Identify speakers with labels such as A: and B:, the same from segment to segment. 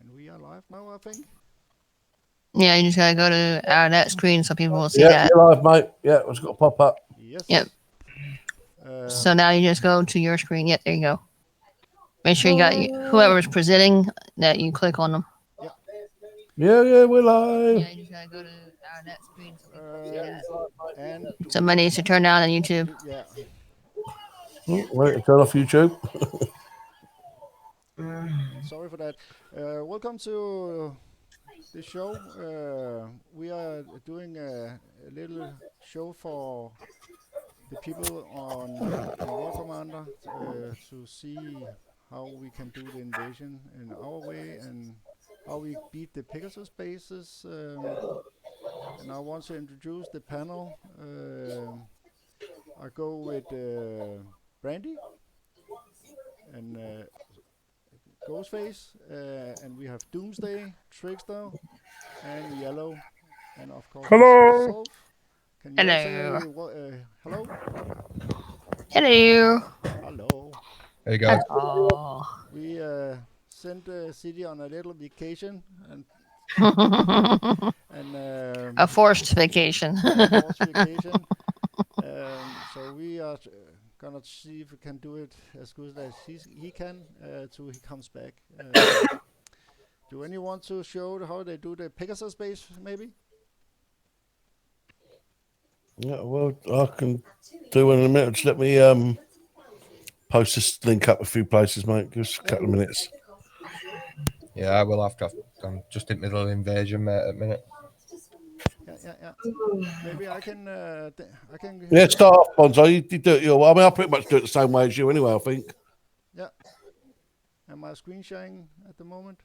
A: And we are live now, I think.
B: Yeah, you just gotta go to our net screen so people will see
C: Yeah,
B: that.
C: you're live, mate. Yeah, it's got to pop up.
A: Yes.
B: Yep. So now you just go to your screen. Yep, there you go. Make sure you got whoever's presenting that you click on them.
A: Yeah.
C: Yeah, we're live.
B: Yeah, you just gotta go to our net screen so people will see that.
A: And
B: Somebody needs to turn down on YouTube.
A: yeah.
C: Wait, turn off YouTube.
A: Sorry for that. Welcome to the show. We are doing a little show for the people on War Commander to see how we can do the invasion in our way and how we beat the Pegasus bases. And I want to introduce the panel. I go with Brandy and Ghostface, and we have Doomsday, Trickster, and Yellow, and of course
C: Hello.
A: myself. Can you all say hello?
B: Hello.
A: Hello.
D: Hey guys.
B: Oh.
A: We sent the city on a little vacation and
B: A forced vacation.
A: forced vacation. So we are gonna see if we can do it as good as he can till he comes back. Do anyone want to show how they do the Pegasus base, maybe?
C: Yeah, well, I can do it in a minute. Just let me post this link up a few places, mate. Give us a couple of minutes.
D: Yeah, I will have to. I'm just in the middle of invasion, mate, at the minute.
A: Yeah. Maybe I can.
C: Yeah, start off, Bonzo. You do it your way. I mean, I pretty much do it the same way as you anyway, I think.
A: Yeah. Am I screen sharing at the moment?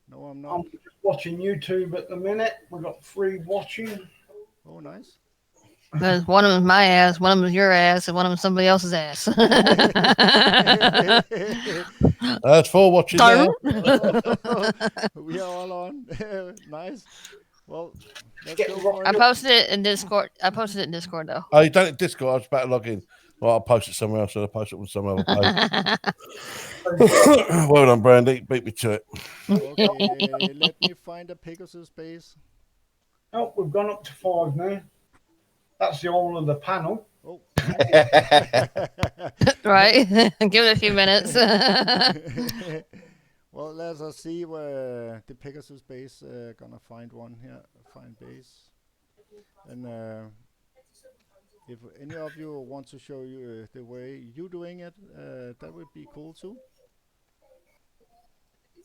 A: No, I'm not.
E: I'm just watching YouTube at the minute. We've got 3 watching.
A: Oh, nice.
B: Because one of them's my ass, one of them's your ass, and one of them's somebody else's ass.
C: That's 4 watching now.
A: We are all on. Nice. Well, let's go for
B: I
A: it.
B: posted it in Discord. Though.
C: Oh, you done it in Discord? I was about to log in. Well, I'll post it somewhere else. I'll post it on some other page. Well done, Brandy. Beat me to it.
A: Okay, let me find a Pegasus base.
E: Oh, we've gone up to 5 now. That's the whole of the panel.
A: Oh.
B: Right? Give it a few minutes.
A: Well, let us see where the Pegasus base gonna find one here. Find base. And if any of you want to show you the way you doing it, that would be cool too.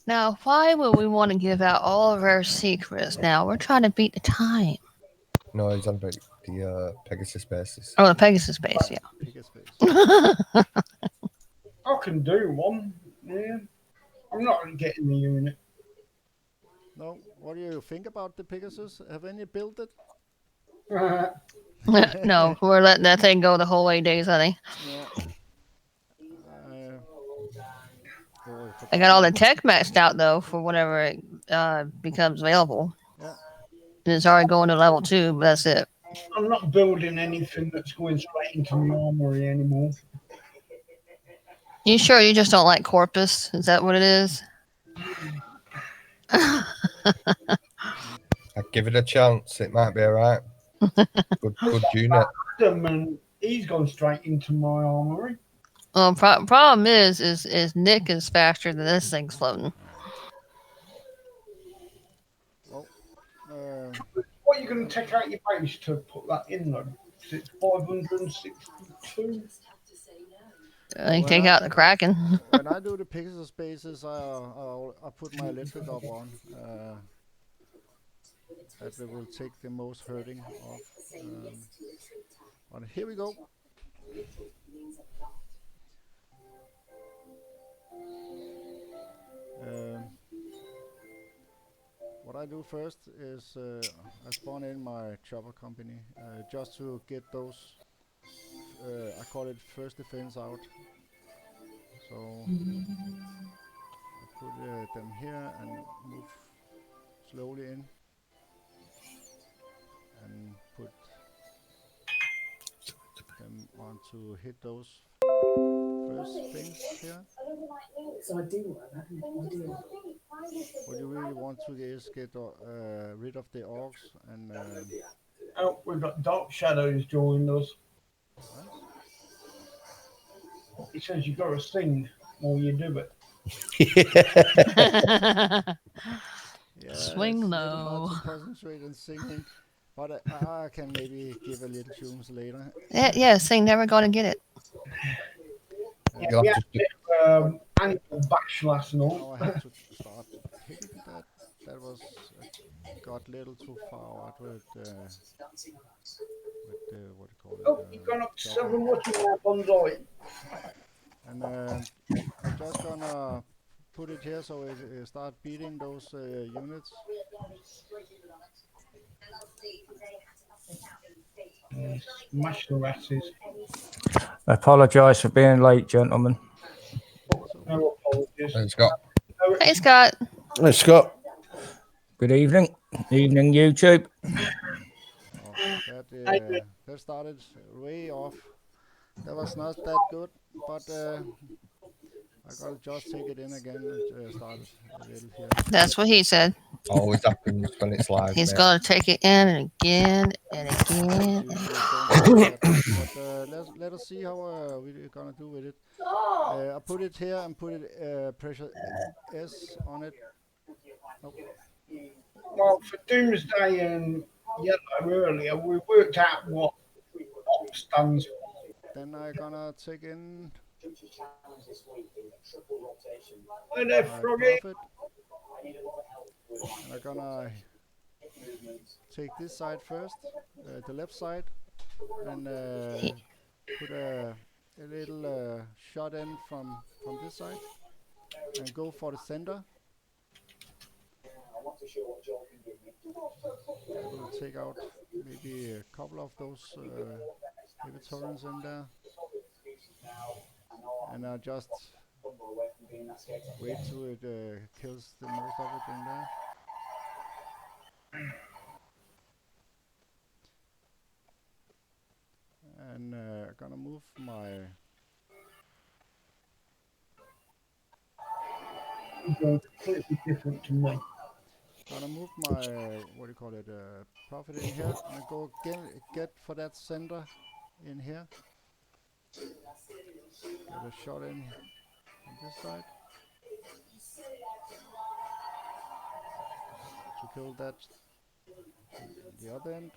B: Now, why would we want to give out all of our secrets now? We're trying to beat the time.
D: No, he's on about the Pegasus bases.
B: Oh, the Pegasus base, yeah.
A: Pegasus base.
E: I can do one. Yeah. I'm not getting the unit.
A: No, what do you think about the Pegasus? Have any built it?
B: No, we're letting that thing go the whole 8 days, honey.
A: Yeah.
B: I got all the tech maxed out though for whenever it becomes available.
A: Yeah.
B: And it's already going to level 2, but that's it.
E: I'm not building anything that's going straight into my armory anymore.
B: You sure you just don't like Corpus? Is that what it is?
D: I'd give it a chance. It might be alright. Good unit.
E: And he's gone straight into my armory.
B: Well, problem is Nick is faster than this thing's floating.
A: Well,
E: what are you going to take out your base to put that in though? It's 562.
B: You take out the Kraken.
A: When I do the Pegasus bases, I put my electric up on. That will take the most hurting off. But here we go. What I do first is I spawn in my chopper company just to get those. I call it first defense out. So I put them here and move slowly in and put them on to hit those first things here. What you really want to is get rid of the orcs and
E: Oh, we've got Dark Shadows joined us.
A: nice.
E: It says you got to sing while you do it.
A: Yeah,
B: Swing
A: it's a little hard
B: low.
A: to concentrate on singing, but I can maybe give a little tunes later.
B: Yeah, sing Never Gonna Get It.
E: Yeah,
D: You'll
E: we
D: have
E: had
D: to stick.
E: um, annual bash last night.
A: Now I have to start hitting that. That was got a little too far out with what do you call it,
E: Oh, you've gone up to
A: chopper.
E: 7 watching that bonsai.
A: And I'm just gonna put it here so it start beating those units.
E: Smash the asses.
F: I apologise for being late, gentlemen.
A: It's okay.
E: No apologies.
D: And Scott.
E: No,
B: Hey, Scott.
C: Hey, Scott.
F: Good evening. Evening, YouTube.
A: Oh, that started way off. That was not that good, but I gotta just take it in again and start it a little here.
B: That's what he said.
D: Always happens when it's live,
B: He's
D: mate.
B: gonna take it in and again and again.
A: Usually don't like that, but let us see how we're gonna do with it. I put it here and put it pressure S on it. Oh,
E: well, for Doomsday and Yellow earlier, we worked out what OP stands for.
A: then I gonna take in
E: And then
A: my
E: Froggy,
A: profit, and I'm gonna take this side first, the left side, and
B: He,
A: put a little shot in from this side, and go for the center. That will take out maybe a couple of those heavy torrents in there, and I just wait till it kills the most of it in there. And gonna move my
E: completely different to me.
A: what do you call it, profit in here, and I go get for that center in here. Get a shot in from this side to kill that in the other end.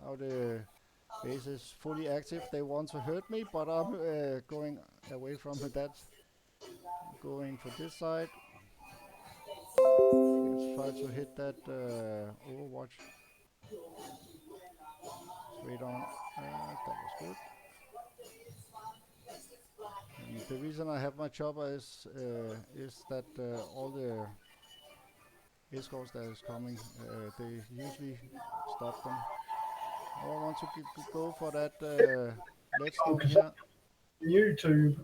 A: Now the base is fully active. They want to hurt me, but I'm going away from that. Going for this side. Let's try to hit that Overwatch straight on. That was good. And the reason I have my chopper is that all the escorts that is coming, they usually stop them. Now I want to go for that leadstone
E: Because
A: here.
E: YouTube,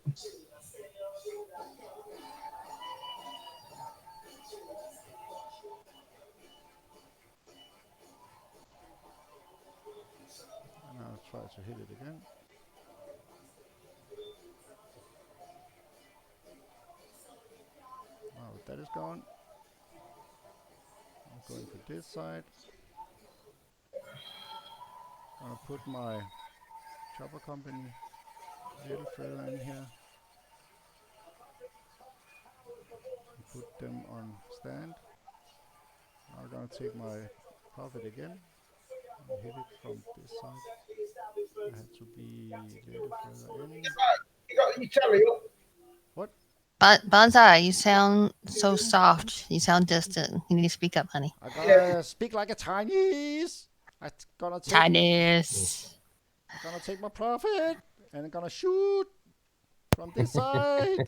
A: And I'll try to hit it again. Now that is gone. I'm going for this side. Gonna put my chopper company a little further in here. And put them on stand. Now I'm gonna take my profit again and hit it from this side. I had to be a little further in.
E: you got your telly up.
A: What?
B: Bonsai, you sound so soft. You sound distant. You need to speak up, honey.
A: I gotta speak like a Chinese. I'm gonna take my profit and I'm gonna shoot from this side.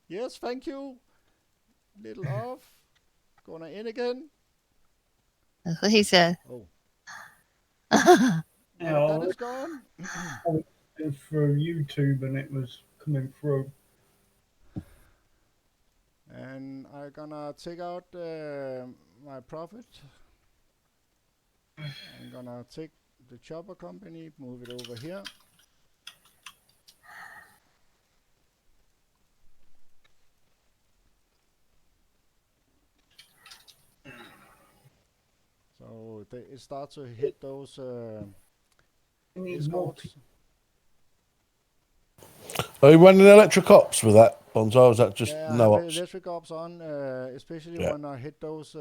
A: Yes, thank you. Little off. Gonna in again.
B: That's what he said.
A: Oh,
E: Yeah,
A: now that is gone.
E: through YouTube and it was coming through.
A: And I'm gonna take out my profit. I'm gonna take the chopper company, move it over here. it starts to hit those
E: You need more
A: escorts.
C: Are you running electric ops with that, Bonzo? Or is that just
A: Yeah, I
C: no
A: have
C: ops?
A: electric ops on, especially
C: Yeah.
A: when I hit those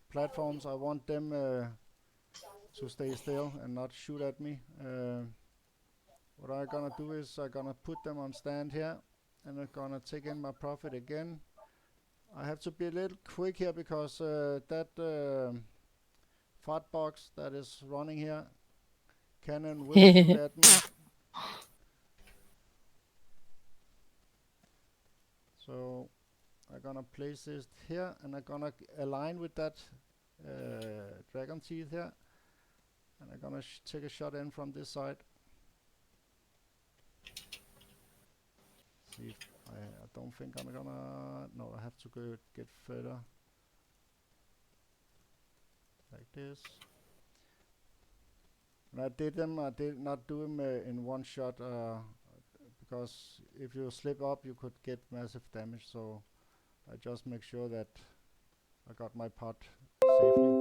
A: platforms. I want them to stay still and not shoot at me. What I'm gonna do is I'm gonna put them on stand here, and I'm gonna take in my profit again. I have to be a little quick here because that fart box that is running here can and will shoot at me. So I'm gonna place this here, and I'm gonna align with that dragon teeth here, and I'm gonna take a shot in from this side. See if I don't think I'm gonna. No, I have to go get further like this. When I did them, I did not do them in one shot because if you slip up, you could get massive damage. So I just make sure that I got my pot safely.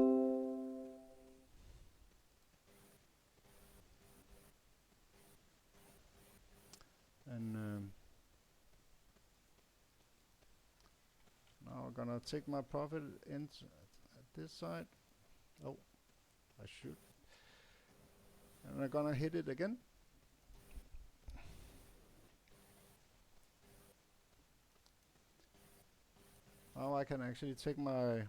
A: And now I'm gonna take my profit into this side. Oh, I shoot. And I'm gonna hit it again. Now I can actually take my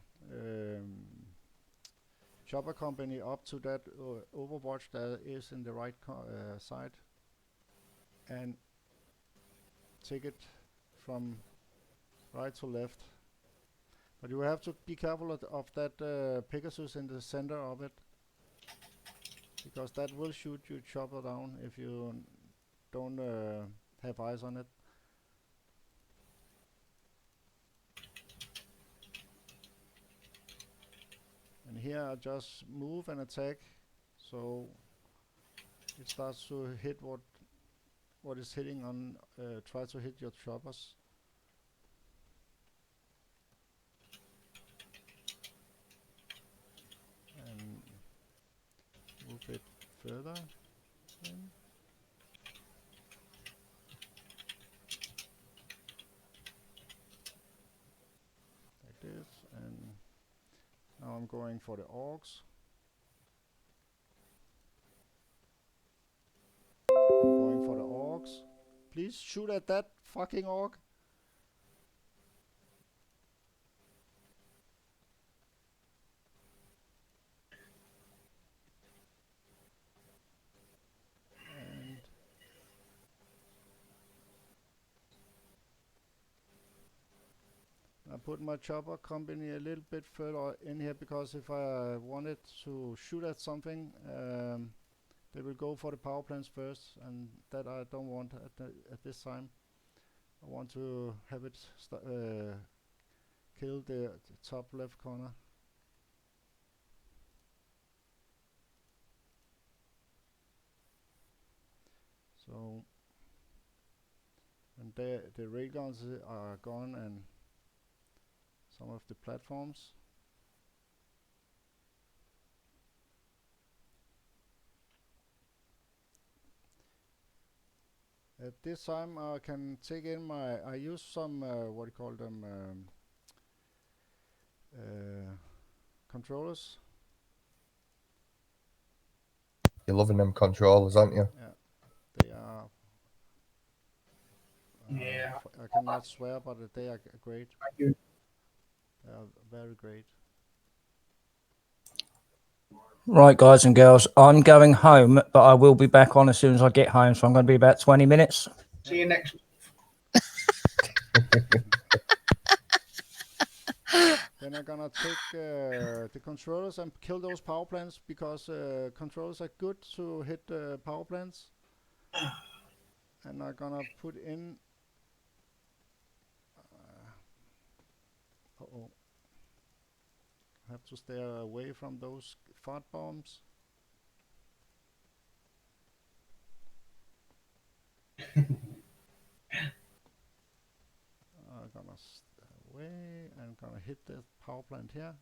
A: chopper company up to that overwatch that is in the right side and take it from right to left. But you have to be careful of that Pegasus in the center of it, because that will shoot your chopper down if you don't have eyes on it. And here I just move and attack, so it starts to hit what is hitting on. Try to hit your choppers. And move it further in. Like this, and now I'm going for the orcs. I'm going for the orcs. Please shoot at that fucking orc. And I put my chopper company a little bit further in here, because if I wanted to shoot at something, they will go for the power plants first, and that I don't want at this time. I want to have it kill the top left corner. So when the railguns are gone and some of the platforms, at this time I can take in my, I use some what do you call them, controllers.
D: You're loving them controllers, aren't you?
A: Yeah, they are.
E: Yeah.
A: I cannot swear, but they are great.
E: you.
A: They are very great.
F: Right, guys and girls, I'm going home, but I will be back on as soon as I get home. So I'm going to be about 20 minutes.
E: See you next.
A: Then I'm gonna take the controllers and kill those power plants, because controllers are good to hit power plants. And I'm gonna put in. Uh-oh. I have to stay away from those fart bombs. I'm gonna stay away and gonna hit the power plant here.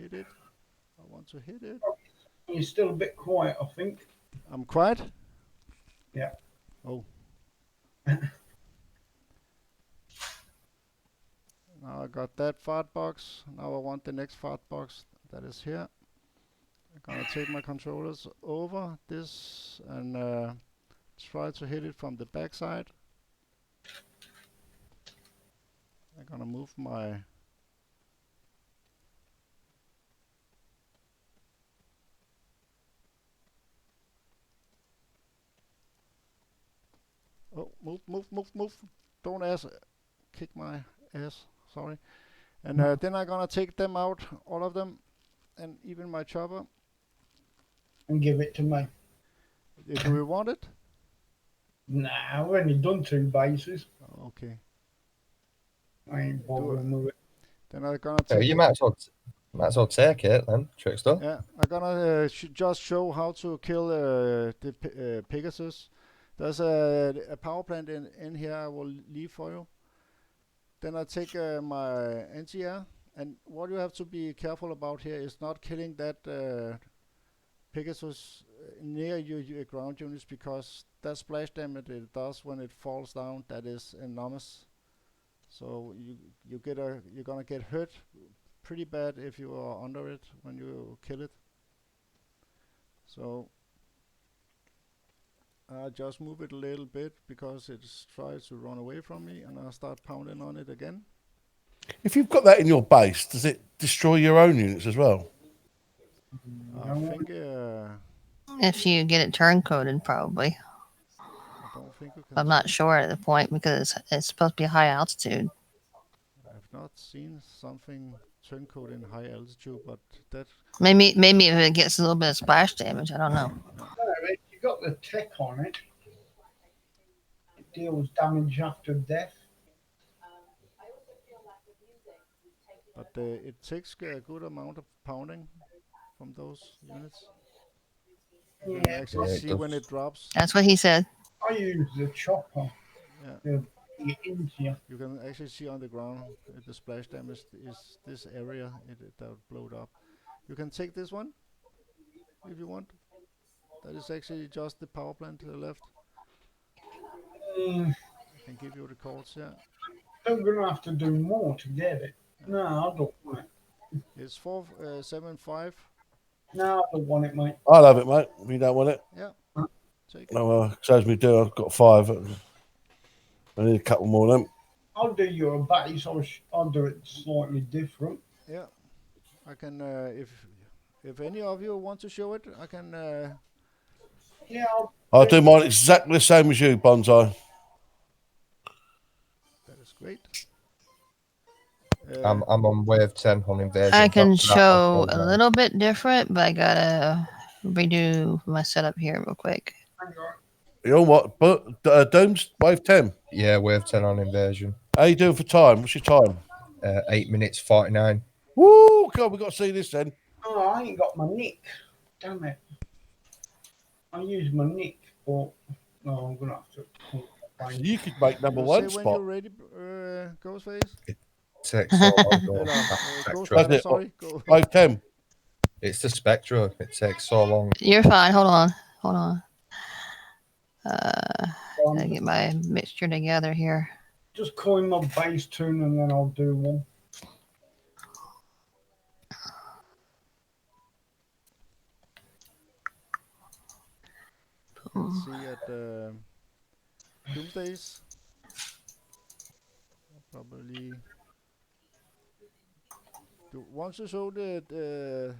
A: hit it. I want to hit it.
E: You're still a bit quiet, I think.
A: I'm quiet.
E: Yeah.
A: Oh. Now I got that fart box. Now I want the next fart box that is here. I'm gonna take my controllers over this and try to hit it from the backside. I'm gonna move my move. Don't kick my ass. Sorry. And then I'm gonna take them out, all of them, and even my chopper.
E: And give it to me.
A: Do we want it?
E: Nah, I've only done 2 bases.
A: Oh, okay.
E: I ain't bothering with it.
A: Then I'm gonna
D: Yeah,
A: take
D: you
A: it.
D: might as well take it then, trickster.
A: Yeah, I'm gonna just show how to kill the Pegasus. There's a power plant in here I will leave for you. Then I take my anti-air, and what you have to be careful about here is not killing that Pegasus near your ground units, because that splash damage it does when it falls down, that is enormous. So you're gonna get hurt pretty bad if you are under it when you kill it. So I just move it a little bit because it tries to run away from me, and I start pounding on it again.
C: If you've got that in your base, does it destroy your own units as well?
A: I think
B: If you get it turncoated, probably.
A: I don't think you can.
B: I'm not sure at the point because it's supposed to be high altitude.
A: I've not seen something turncoat in high altitude, but that
B: Maybe if it gets a little bit of splash damage, I don't know.
E: No, if you got the tech on it, it deals damage after death.
A: but it takes a good amount of pounding from those units. You can
E: Yeah,
A: actually
D: Yeah, it
A: see
D: does.
A: when it drops.
B: That's what he said.
E: I use the chopper
A: Yeah,
E: to get into you.
A: you can actually see on the ground the splash damage is this area that blowed up. You can take this one if you want. That is actually just the power plant to the left.
E: Mm,
A: I can give you the codes here.
E: I'm gonna have to do more to get it. No, I don't want it.
A: It's 475.
E: No, I don't want it, mate.
C: I'll have it, mate. If you don't want it.
A: Yeah, take it.
C: No, says me do. I've got 5. I need a couple more of them.
E: I'll do your base. I'll do it slightly different.
A: Yeah, I can. If any of you want to show it, I can.
E: Yeah,
C: I'll do mine exactly the same as you, Bonsai.
A: That is great.
D: I'm on wave 10 on invasion.
B: I can
D: After that,
B: show
D: I'll
B: a little bit different, but I gotta redo my setup here real quick.
E: hang on.
C: You know what? But Dooms, wave 10.
D: Yeah, wave 10 on invasion.
C: How you doing for time? What's your time?
D: 8 minutes 49.
C: Woo! God, we've got to see this then.
E: Oh, I ain't got my nick. Damn it. I use my nick, but no, I'm gonna have to.
C: You could make number
A: you
C: 1
A: say
C: spot.
A: when you're ready, Ghostface.
D: Takes so long. though.
A: Ella,
D: That Spectra.
A: Ghostface,
C: it.
A: sorry. Go.
C: Wave 10.
D: It's the Spectra. It takes so long.
B: You're fine. Hold on. Gotta get my mixture together here.
E: Just coin my bass tune and then I'll do one.
A: Let's see at Doomsdays. Probably. Once you show the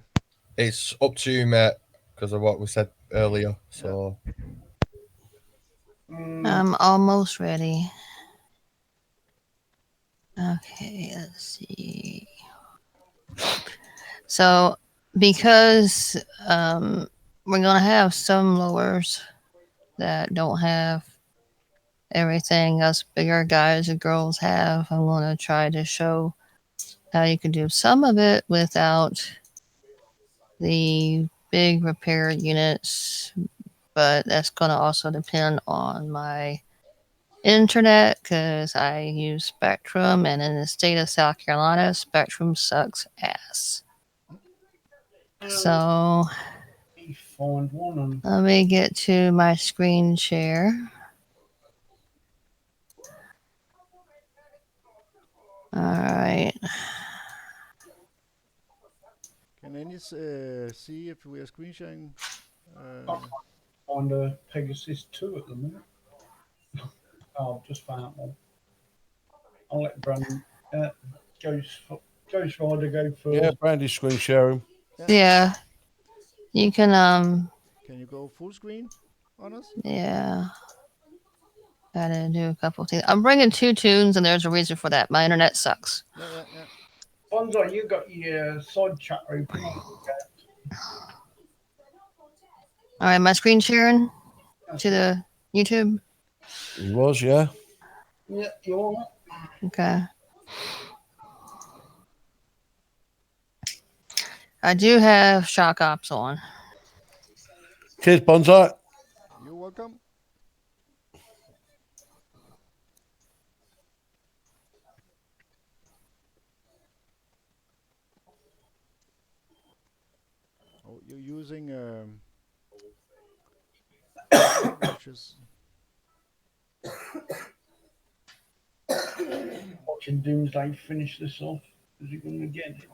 D: It's up to you, mate, because of what we said earlier. So
B: I'm almost ready. Okay, let's see. So, because we're gonna have some lowers that don't have everything us bigger guys and girls have, I'm gonna try to show how you can do some of it without the big repair units, but that's gonna also depend on my internet because I use Spectrum, and in the state of South Carolina, Spectrum sucks ass. So
E: Let me find one and
B: let me get to my screen share. All right.
A: Can any see if we are screen sharing?
E: find a Pegasus 2 at the minute. Oh, I've just found one. I'll let Brandon Ghost Rider go first.
C: Yeah, Brandy's screen sharing.
B: Yeah. You can
A: Can you go full screen on us?
B: yeah. Gotta do a couple things. I'm bringing 2 tunes, and there's a reason for that. My internet sucks.
A: Yeah.
E: Bonzo, you got your side chat open.
B: All right, my screen sharing to the YouTube.
C: He was, yeah.
E: Yeah, you are.
B: Okay. I do have shock ops on.
C: Cheers, Bonsai.
A: You're welcome. Oh, you're using watches.
E: Watching Doomsday finish this off. Is he going to get it?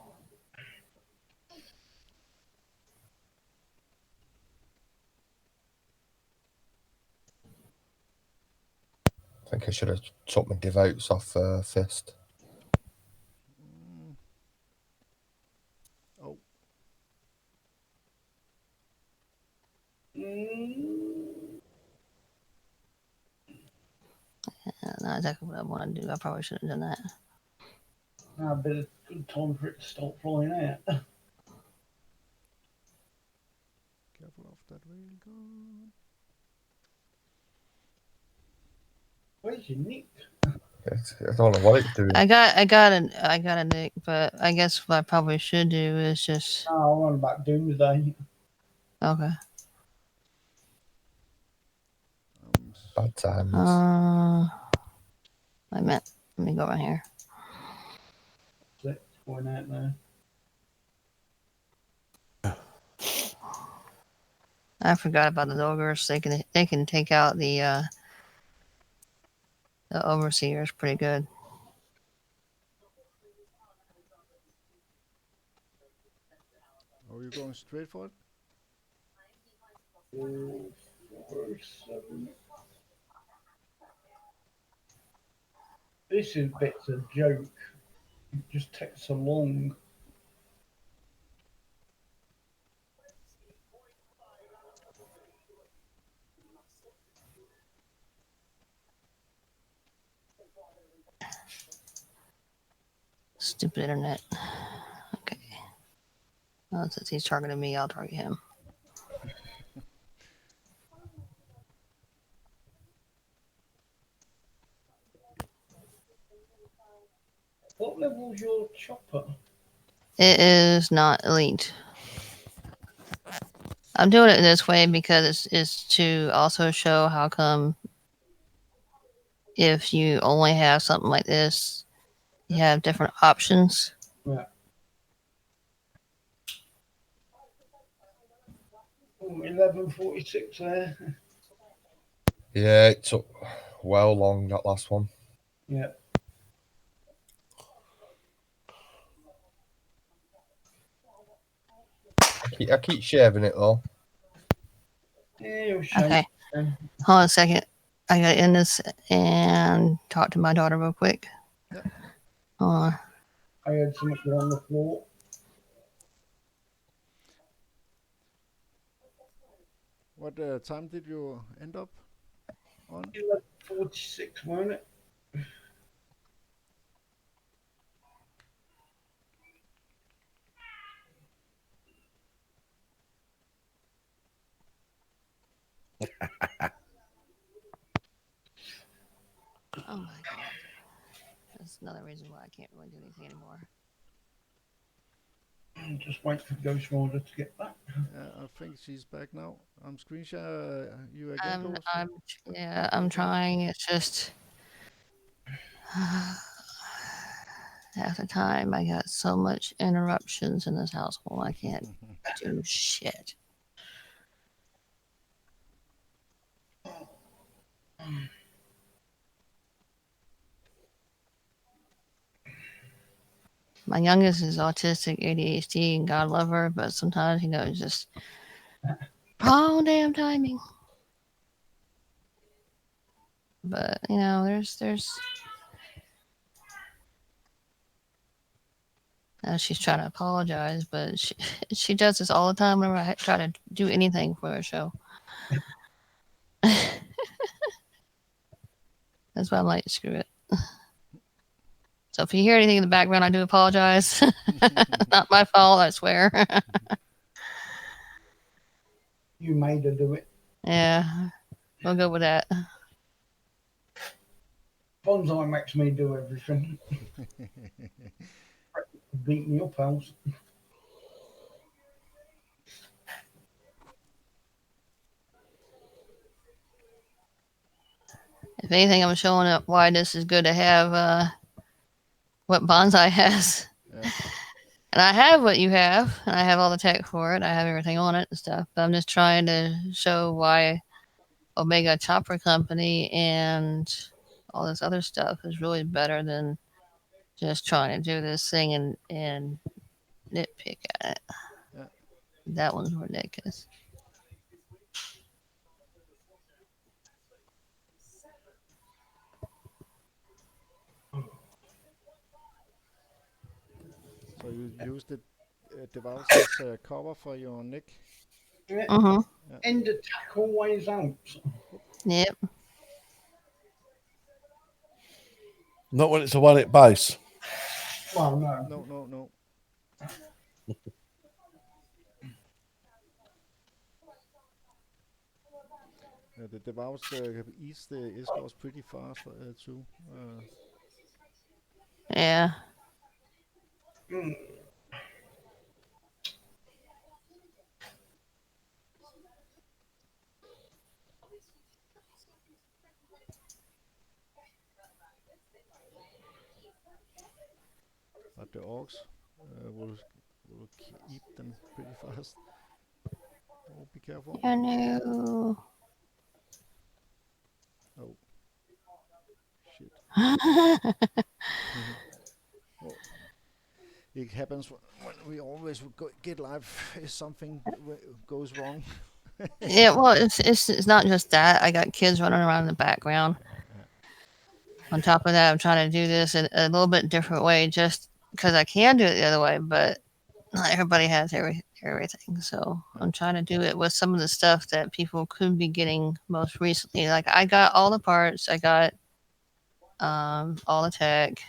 D: I think I should have took my devotes off Fist.
A: Oh,
B: Not exactly what I want to do. I probably should have done that.
E: Now a bit of good time for it to start flying out.
A: careful of that railgun.
E: Where's your Nick?
D: I don't know what it's doing.
B: I got a nick, but I guess what I probably should do is just
E: Oh, I'm on about Doomsday.
B: okay.
D: Bad times.
B: I meant let me go right here.
E: It's going out there.
B: I forgot about the ogres. They can take out the overseers pretty good.
A: Are you going straight for it?
E: 4, 7. This is bit's a joke. It just takes so long.
B: Stupid internet. Okay. Well, since he's targeting me, I'll target him.
E: What level's your chopper?
B: It is not elite. I'm doing it this way because it's to also show how come if you only have something like this, you have different options.
E: Yeah. Oh, 11:46 there.
D: Yeah, it took well long, that last one.
E: Yeah.
D: I keep shaving it though.
E: Yeah, you'll show.
B: Okay. Hold on a second. I gotta end this and talk to my daughter real quick.
A: Yep.
B: Hold on.
E: I had something on the floor.
A: What time did you end up on?
E: 11:46, weren't it?
B: Oh my god. That's another reason why I can't really do anything anymore.
E: Just wait for Ghost Rider to get back.
A: I think she's back now. I'm screen share you again, Ghost.
B: I'm trying. It's just half the time I got so much interruptions in this household. I can't do shit. My youngest is autistic, ADHD, and God love her, but sometimes it's just wrong damn timing. But there's she's trying to apologize, but she she does this all the time whenever I try to do anything for her show. That's why I'm like, screw it. So if you hear anything in the background, I do apologize. Not my fault, I swear.
E: You made her do it.
B: Yeah, we'll go with that.
E: Bonsai makes me do everything. Beat me up, else.
B: If anything, I'm showing up why this is good to have what Bonsai has.
A: Yeah.
B: And I have what you have, and I have all the tech for it. I have everything on it and stuff. But I'm just trying to show why Omega Chopper Company and all this other stuff is really better than just trying to do this thing and nitpick at it.
A: Yeah.
B: That one's ridiculous.
A: So you used the device as a cover for your neck.
E: Yeah.
B: Mm-hmm.
A: Yeah.
E: End attack always helps.
B: Yep.
C: Not when it's a one hit base.
E: Well, no.
A: No. The devours eats the escorts pretty fast too.
B: Yeah.
A: But the orcs will eat them pretty fast. Oh, be careful.
B: I know.
A: Oh, shit. Oh, it happens when we always get live. If something goes wrong.
B: Yeah, well, it's not just that. I got kids running around in the background. On top of that, I'm trying to do this in a little bit different way, just because I can do it the other way, but not everybody has everything. So I'm trying to do it with some of the stuff that people could be getting most recently. Like I got all the parts, I got all the tech,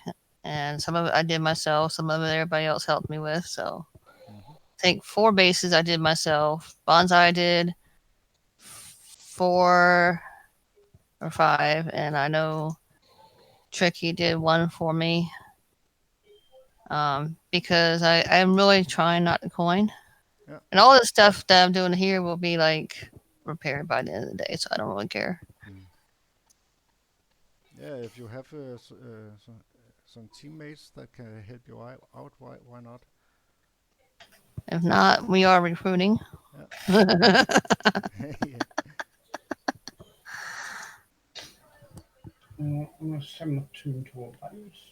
B: and some of it I did myself. Some of it everybody else helped me with. So
A: Mm-hmm.
B: I think 4 bases I did myself. Bonsai I did 4 or 5, and I know Tricky did 1 for me. Because I'm really trying not to coin.
A: Yeah.
B: And all the stuff that I'm doing here will be like repaired by the end of the day, so I don't really care.
A: Yeah, if you have some teammates that can help you out, why not?
B: If not, we are recruiting.
A: Yeah. Yeah.
E: I'm going to send my tune to a base.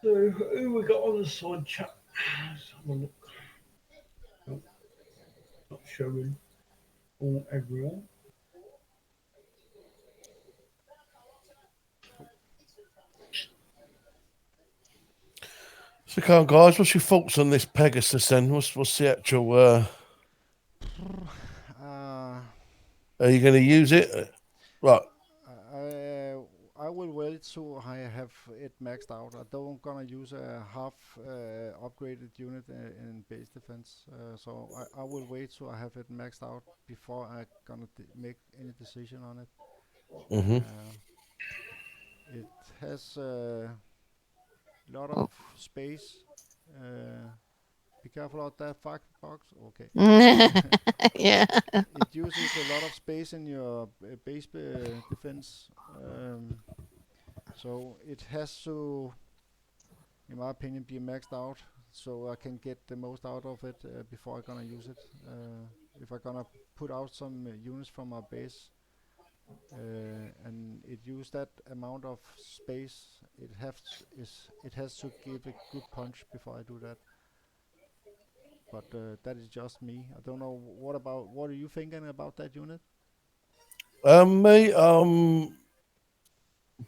E: So, who we got on the side chat? Let's have a look. Nope, not showing all everyone.
C: So, come on, guys. What's your thoughts on this Pegasus then? What's the actual?
A: Uh,
C: Are you going to use it? Right.
A: I will wait till I have it maxed out. I don't gonna use a half upgraded unit in base defense. So I will wait till I have it maxed out before I gonna make any decision on it.
C: Mm-hmm.
A: It has a lot of
B: Oh.
A: space. Be careful out that fuck box. Okay.
B: Yeah.
A: It uses a lot of space in your base defense. So it has to, in my opinion, be maxed out so I can get the most out of it before I'm gonna use it. If I'm gonna put out some units from my base and it use that amount of space, it has to give a good punch before I do that. But that is just me. I don't know. What are you thinking about that unit?
C: Me,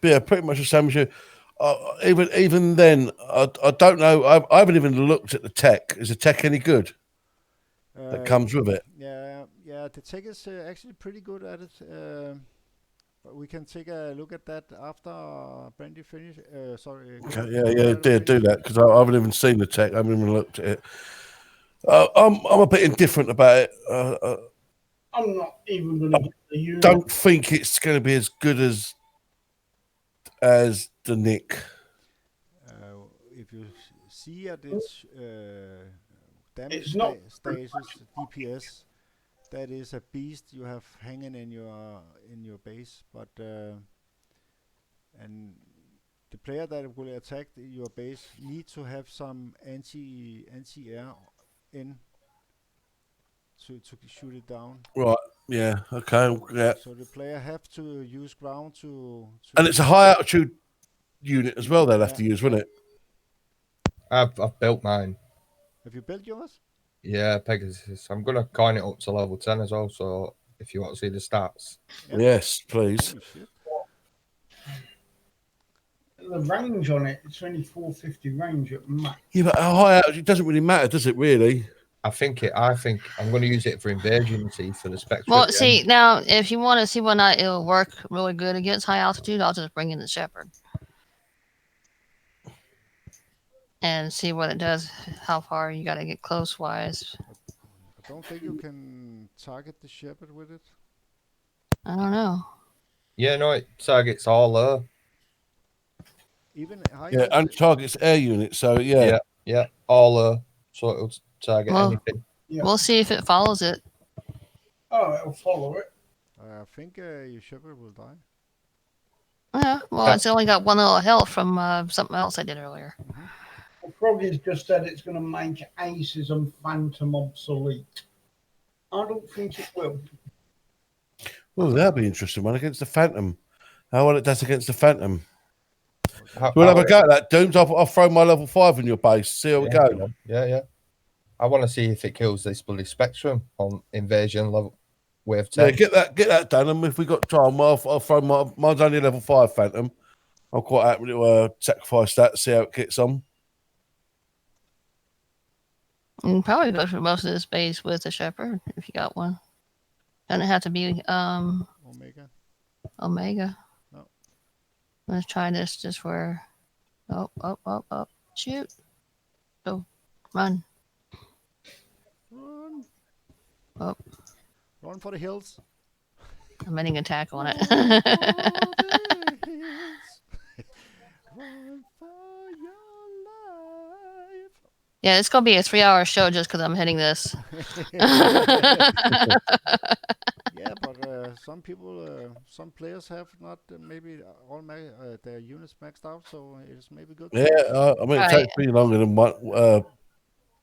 C: yeah, pretty much the same as you. Even then, I don't know. I haven't even looked at the tech. Is the tech any good that comes with it?
A: Yeah. The tech is actually pretty good at it. But we can take a look at that after Brandy finish.
C: Okay, yeah,
A: Colonel
C: do
A: finish.
C: that because I haven't even seen the tech. I haven't even looked at it. I'm a bit indifferent about it.
E: I'm not even going to get the unit.
C: Don't think it's going to be as good as the Nick.
A: If you see at its damage
E: It's not-
A: status DPS, that is a beast you have hanging in your base. But and the player that will attack your base need to have some anti-air in to shoot it down.
C: Right. Yeah. Okay. Yeah.
A: So the player have to use ground to
C: And it's a high altitude unit as well. They'll have to use, wouldn't it?
D: I've built mine.
A: Have you built yours?
D: Yeah, Pegasus. I'm gonna coin it up to level 10 as well. So if you want to see the stats,
A: Yeah.
C: Yes, please.
A: Holy shit.
E: The range on it, it's only 450 range at max.
C: Yeah, but how high altitude doesn't really matter, does it? Really?
D: I think I'm going to use it for invasion. See for the spectre.
B: Well,
D: at the
B: see,
D: end.
B: now, if you want to see whether or not it'll work really good against high altitude, I'll just bring in the Shepherd and see what it does, how far you got to get close wise.
A: I don't think you can target the shepherd with it.
B: I don't know.
D: Yeah, no, it targets all there.
A: Even high
C: Yeah, and targets air units. So yeah.
D: Yeah, all there. So it'll target
B: Well,
D: anything.
E: Yeah.
B: We'll see if it follows it.
E: Oh, it'll follow it.
A: I think your shepherd will die.
B: Yeah, well, it's only got one little health from something else I did earlier.
E: The frog has just said it's going to make aces and phantom obsolete. I don't think it will.
C: Oh, that'll be an interesting one against the Phantom. How well it does against the Phantom.
D: How-
C: We'll have
D: how-
C: a go at that, Dooms. I'll throw my level 5 in your base. See how we go.
D: Yeah. I want to see if it kills this bloody spectrum on invasion level wave 10.
C: Yeah, get that done. And if we got time, I'll throw mine's only level 5 Phantom. I'm quite happy to sacrifice that. See how it gets on.
B: You can probably go through most of this base with a Shepherd if you got one. Doesn't have to be
A: Omega.
B: Omega.
A: No.
B: Let's try this just where. Oh. Shoot. Go. Run.
A: Run.
B: Oh.
A: Run for the hills.
B: I'm getting attack on it.
A: Run for your life.
B: Yeah, it's going to be a 3-hour show just because I'm hitting this.
A: Yeah, but some players have not maybe all their units maxed out, so it's maybe good.
C: Yeah, I mean, it
B: Right.
C: takes me longer than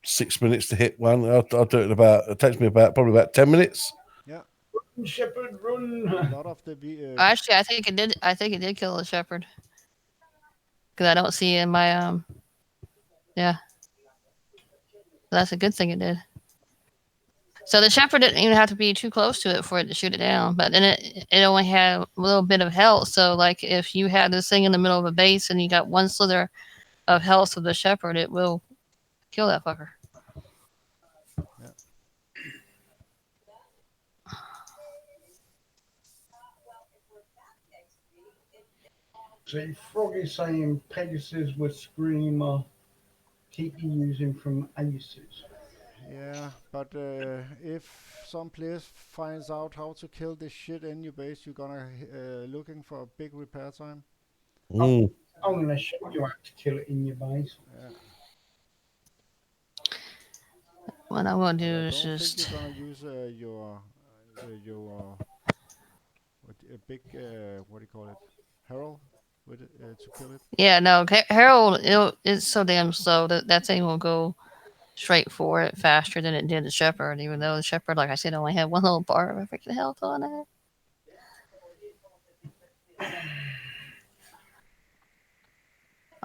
C: 6 minutes to hit one. I'll do it in it takes me probably about 10 minutes.
A: Yeah,
E: Shepherd, run!
A: a lot of the
B: Actually, I think it did. I think it did kill the Shepherd because I don't see in my Yeah, that's a good thing it did. So the Shepherd didn't even have to be too close to it for it to shoot it down. But then it only had a little bit of health. So like if you had this thing in the middle of a base and you got one slither of health of the shepherd, it will kill that fucker.
A: Yeah.
E: See, Froggy's saying Pegasus with Screamer keep using from Aces.
A: Yeah, but if some players finds out how to kill this shit in your base, you're gonna looking for a big repair time.
C: Mm.
E: I'm gonna show you how to kill it in your base.
A: Yeah.
B: What I want to
A: But
B: do
A: I
B: is
A: don't think you're
B: just.
A: gonna use your a big what do you call it, herald with it, to kill it.
B: Yeah, no, Harold, it's so damn slow that thing will go straight for it faster than it did the shepherd, even though the shepherd, like I said, only had one little bar of freaking health on it.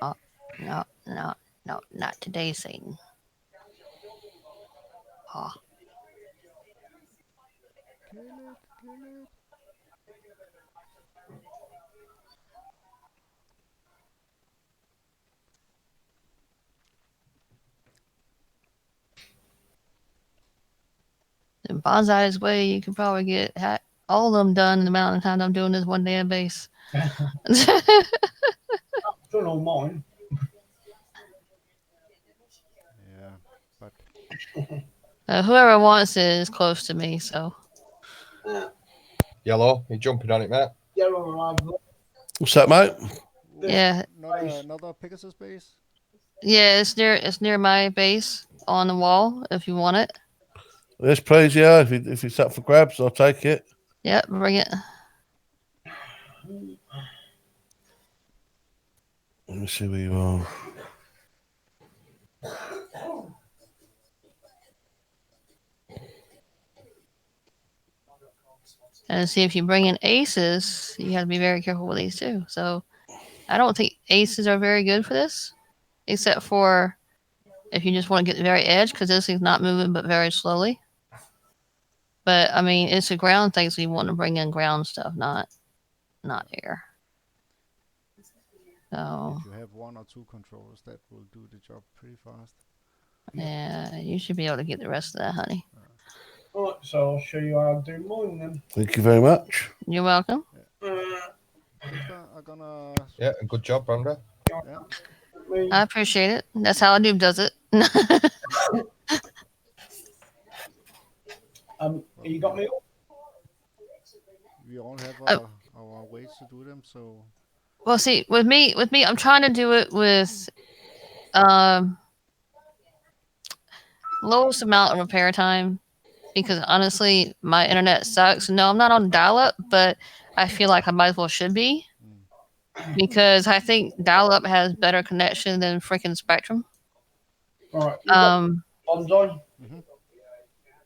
B: Oh, no, no, no, not today, Satan. Oh,
A: Kill it, kill it.
B: in Bonsai's way, you could probably get all of them done in the amount of time I'm doing this one damn base.
E: Done all mine.
A: Yeah, but
B: Whoever wants it is close to me, so.
D: Yellow, you jumping on it, mate?
E: Yellow I've
C: What's that, mate?
A: Ooh,
B: Yeah.
A: another Pegasus base.
B: Yeah, it's near my base on the wall if you want it.
C: Yes, please. Yeah, if it's up for grabs, I'll take it.
B: Yep, bring it.
C: Let me see where you are.
B: And see if you bring in aces, you have to be very careful with these too. So I don't think aces are very good for this, except for if you just want to get the very edge, because this thing's not moving but very slowly. But I mean, it's a ground thing, so you want to bring in ground stuff, not air. So
A: If you have one or two controllers, that will do the job pretty fast.
B: yeah, you should be able to get the rest of that, honey.
E: Right, so I'll show you how to do mine then.
C: Thank you very much.
B: You're welcome.
A: Victor, I'm gonna.
D: Yeah, good job, Brenda.
A: Yeah.
E: Me.
B: I appreciate it. That's how a noob does it.
E: You got me.
A: We all have
B: Oh.
A: our ways to do them. So
B: Well, see, with me, I'm trying to do it with lowest amount of repair time because honestly, my internet sucks. No, I'm not on dial-up, but I feel like I might as well should be because I think dial-up has better connection than freaking Spectrum.
E: Right, you got Bonsai.
A: Mhm.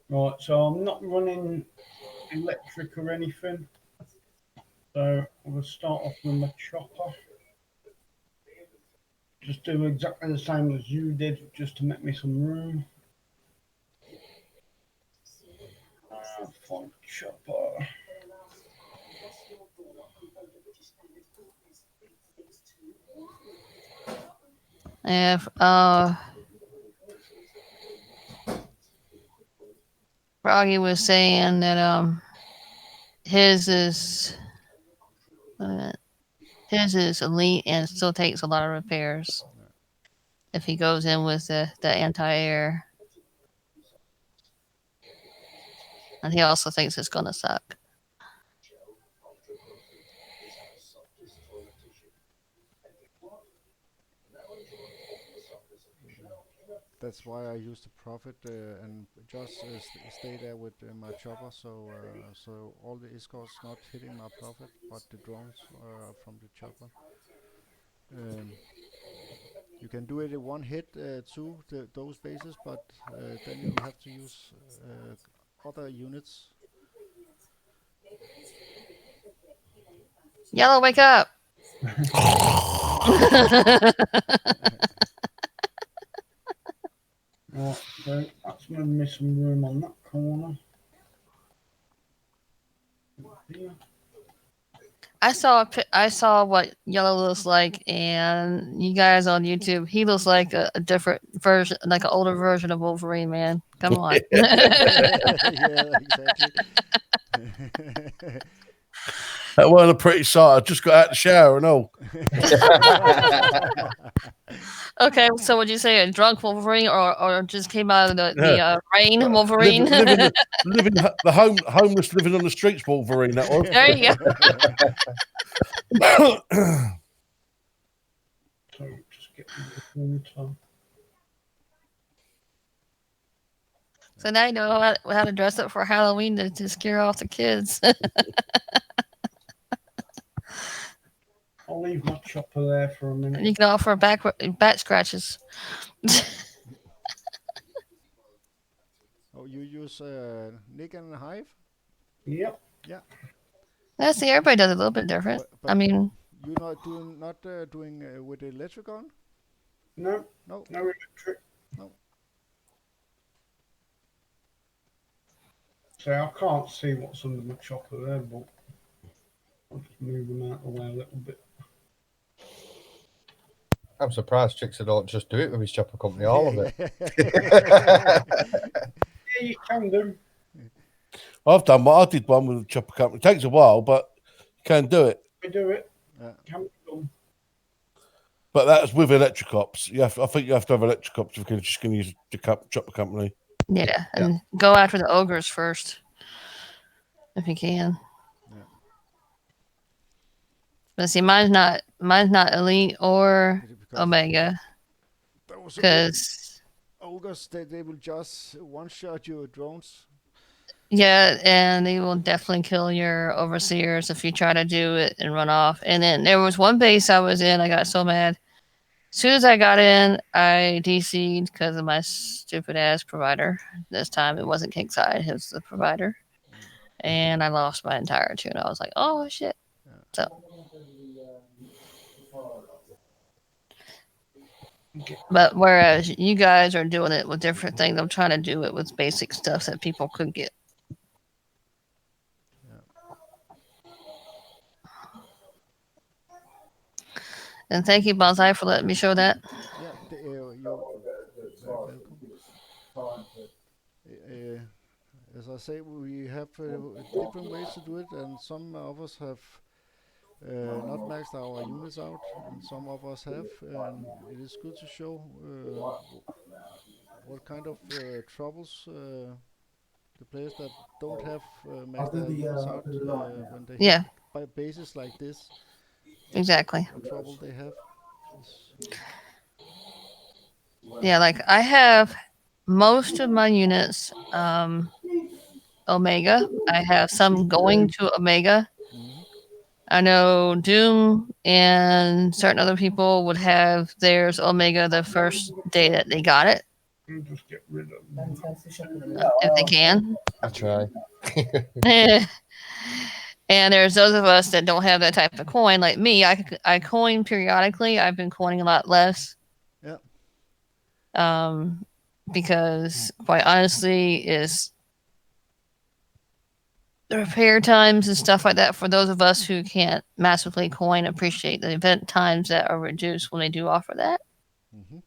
E: Right, so I'm not running electric or anything. So I'm gonna start off with my chopper. Just do exactly the same as you did, just to make me some room. Font chopper.
B: If Froggy was saying that his is elite and still takes a lot of repairs if he goes in with the anti-air. And he also thinks it's gonna suck.
A: that's why I use the profit and just stay there with my chopper. So all the escorts not hitting my profit, but the drones from the chopper. You can do it in one hit to those bases, but then you'll have to use other units.
B: Yellow, wake up!
E: Right, so that's gonna miss some room on that corner. Here.
B: I saw what Yellow looks like, and you guys on YouTube, he looks like a different version, like an older version of Wolverine. Man, come on.
A: Yeah, exactly.
C: That wasn't a pretty sight. I just got out of the shower and all.
B: Okay, so would you say a drunk Wolverine, or just came out of the rain Wolverine?
C: Living the homeless living on the streets Wolverine, that was.
B: There you go.
E: So just get the water.
B: So now you know how to dress up for Halloween to scare off the kids.
E: I'll leave my chopper there for a minute.
B: You can offer back scratches.
A: Oh, you use Nick and Hive?
E: Yep.
A: Yeah.
B: Yeah, see, everybody does it a little bit different.
A: But
B: I mean,
A: you're not doing with the electricon?
E: No.
A: No.
E: No electric.
A: No.
E: So I can't see what's under my chopper there, but I'll just move them out of the way a little bit.
D: I'm surprised Trixie don't just do it with his chopper company, all of it.
E: Yeah, you can do.
C: I did one with the chopper company. It takes a while, but you can do it.
E: We do it.
A: Yeah.
E: Can be done.
C: But that's with electric ops. I think you have to have electric ops if you're just going to use the chopper company.
B: yeah, and go after the ogres first, if you can.
A: Yeah.
B: But see, mine's not elite or
A: Because
B: omega,
A: those
B: because
A: ogres, they will just one-shot your drones.
B: yeah, and they will definitely kill your overseers if you try to do it and run off. And then there was one base I was in, I got so mad. As soon as I got in, I DC'd because of my stupid ass provider. This time it wasn't Kingside, it was the provider. And I lost my entire tune. I was like, oh shit. So but whereas you guys are doing it with different things, I'm trying to do it with basic stuff that people could get. And thank you, Bonsai, for letting me show that.
A: Yeah, you're very welcome. As I say, we have different ways to do it, and some of us have not maxed our units out, and some of us have, and it is good to show what kind of troubles the players that don't have maxed their units out when they hit by bases like this.
B: Exactly.
A: What trouble they have.
B: Yeah, like I have most of my units Omega. I have some going to Omega.
A: Mm-hmm.
B: I know Doom and certain other people would have theirs Omega the first day that they got it.
E: Just get rid of them.
B: If they can.
D: I try.
B: And there's those of us that don't have that type of coin, like me. I coin periodically. I've been coining a lot less.
A: Yeah.
B: Because quite honestly, is the repair times and stuff like that for those of us who can't massively coin appreciate the event times that are reduced when they do offer that.
A: Mm-hmm.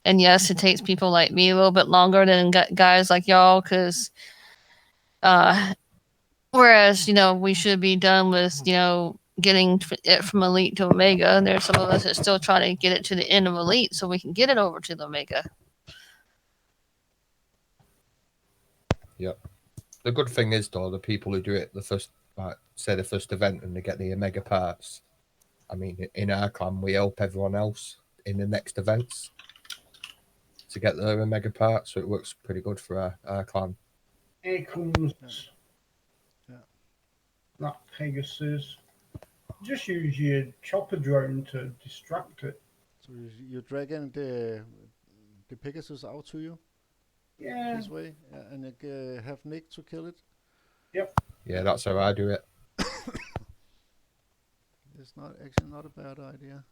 B: And yes, it takes people like me a little bit longer than guys like y'all, because whereas, we should be done with, getting it from Elite to Omega, and there's some of us that still trying to get it to the end of Elite so we can get it over to the Omega.
D: Yep. The good thing is, though, the people who do it the first event and they get the Omega parts. I mean, in our clan, we help everyone else in the next events to get their Omega parts, so it works pretty good for our clan.
E: Here comes that Pegasus. Just use your chopper drone to distract it.
A: So you're dragging the Pegasus out to you?
E: Yeah.
A: This way? And you have Nick to kill it?
E: Yep.
D: Yeah, that's how I do it.
A: It's actually not a bad idea.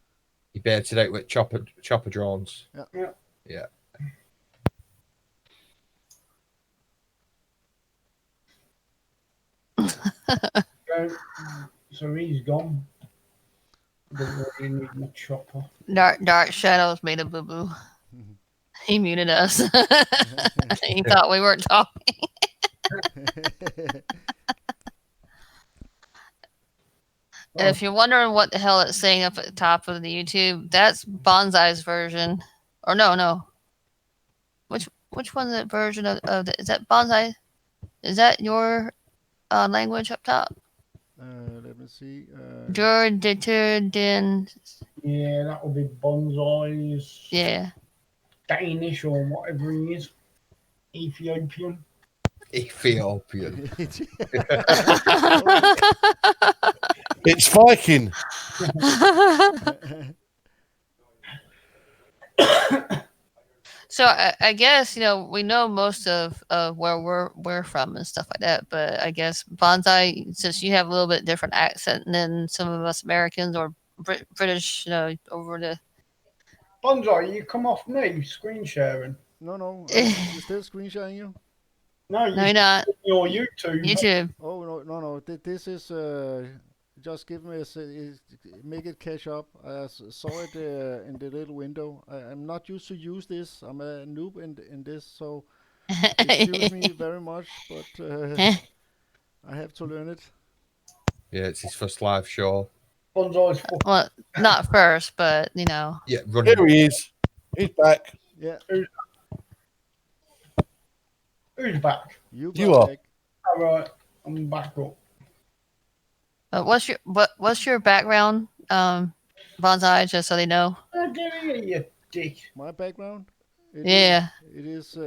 D: You better to it with chopper drones.
E: Yeah. So he's gone. Don't really need my chopper.
B: Dark Shadows made a boo boo. He muted us. He thought we weren't talking. And if you're wondering what the hell it's saying up at the top of the YouTube, that's Bonsai's version. Or no. Which one's that version of the, is that Bonsai? Is that your language up top?
A: Let me see.
B: Jorditurden.
E: Yeah, that will be Bonsai's
B: Yeah.
E: Danish or whatever he is. Ethiopian.
D: Ethiopian.
C: It's Viking.
B: So I guess we know most of where we're from and stuff like that, but I guess Bonsai, since you have a little bit different accent than some of us Americans or British, over the.
E: Bonsai, you come off me screen sharing.
A: No, I'm still screen sharing you.
E: No,
B: No, you're not.
E: Your YouTube.
B: YouTube.
A: Oh no! This is just give me make it catch up. I saw it in the little window. I'm not used to use this. I'm a noob in this, so excuse me very much, but I have to learn it.
D: Yeah, it's his first live show.
E: Bonsai's
B: Well, not first, but
D: Yeah,
C: Here
D: running.
C: he is. He's back.
A: Yeah,
E: Who's back?
A: you
C: are.
A: back.
E: All right, I'm back up.
B: What's your background, Bonsai? Just so they know.
E: Get here, you dick.
A: My background.
B: Yeah.
A: It is.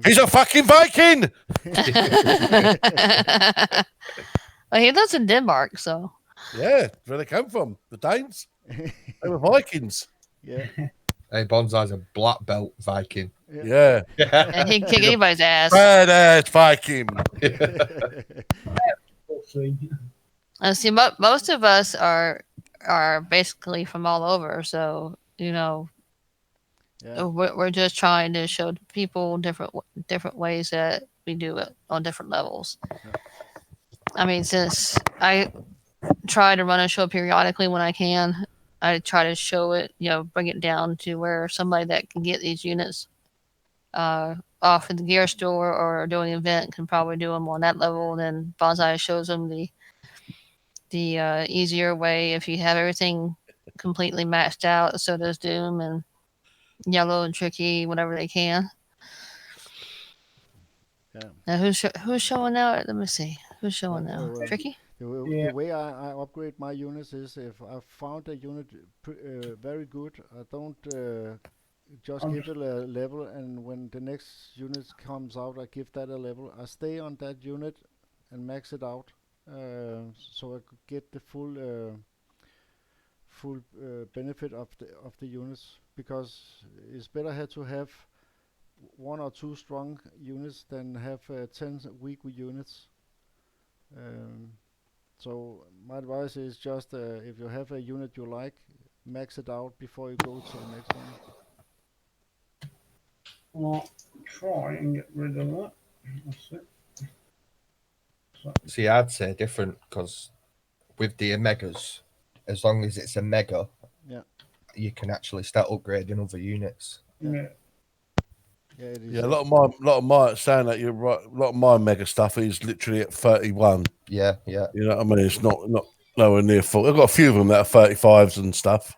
C: He's a fucking Viking.
B: Well, he lives in Denmark, so.
C: Yeah, where they come from. The Danes. They were Vikings.
A: Yeah.
D: Hey, Bonsai's a black belt Viking.
C: Yeah.
B: And he can kick anybody's ass.
C: Badass Viking.
E: We'll see.
B: And see, most of us are basically from all over, so
A: Yeah.
B: we're just trying to show people different ways that we do it on different levels. I mean, since I try to run a show periodically when I can, I try to show it, bring it down to where somebody that can get these units off at the gear store or doing an event can probably do them on that level. Then Bonsai shows them the easier way. If you have everything completely maxed out, so does Doom and Yellow and Tricky, whatever they can.
A: Yeah.
B: Now who's showing now? Let me see. Who's showing now?
A: well,
B: Tricky?
A: The way I upgrade my units is if I found a unit very good, I don't just give it a level, and when the next unit comes out, I give that a level. I stay on that unit and max it out, so I could get the full benefit of the units, because it's better to have one or two strong units than have 10 weak units. So my advice is just if you have a unit you like, max it out before you go to the next one.
E: I'll try and get rid of that. That's it.
D: See, I'd say different, because with the Omegas, as long as it's a mega, you can actually start upgrading other units.
E: Yeah.
A: Yeah, it is.
C: Yeah, a lot of my saying that you're right. A lot of my mega stuff is literally at 31.
D: Yeah.
C: You know what I mean? It's not nowhere near full. I've got a few of them that are 35s and stuff.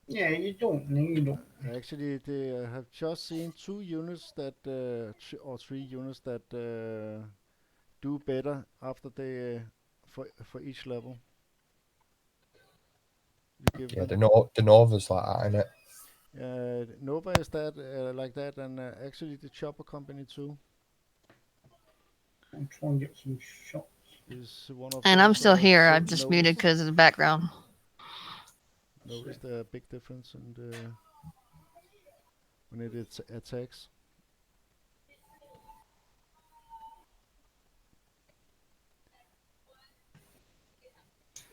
E: Yeah, you don't need them.
A: Actually, they have just seen 2 units that, or 3 units that do better after they for each level. You give
D: Yeah,
A: them-
D: the Nova's like that, isn't it?
A: Nova is that like that, and actually the Chopper Company too
E: I'll try and get some shots.
A: is one of.
B: And I'm
A: those,
B: still here.
A: so
B: I'm just muted because of the background.
A: Notice the big difference in when it attacks.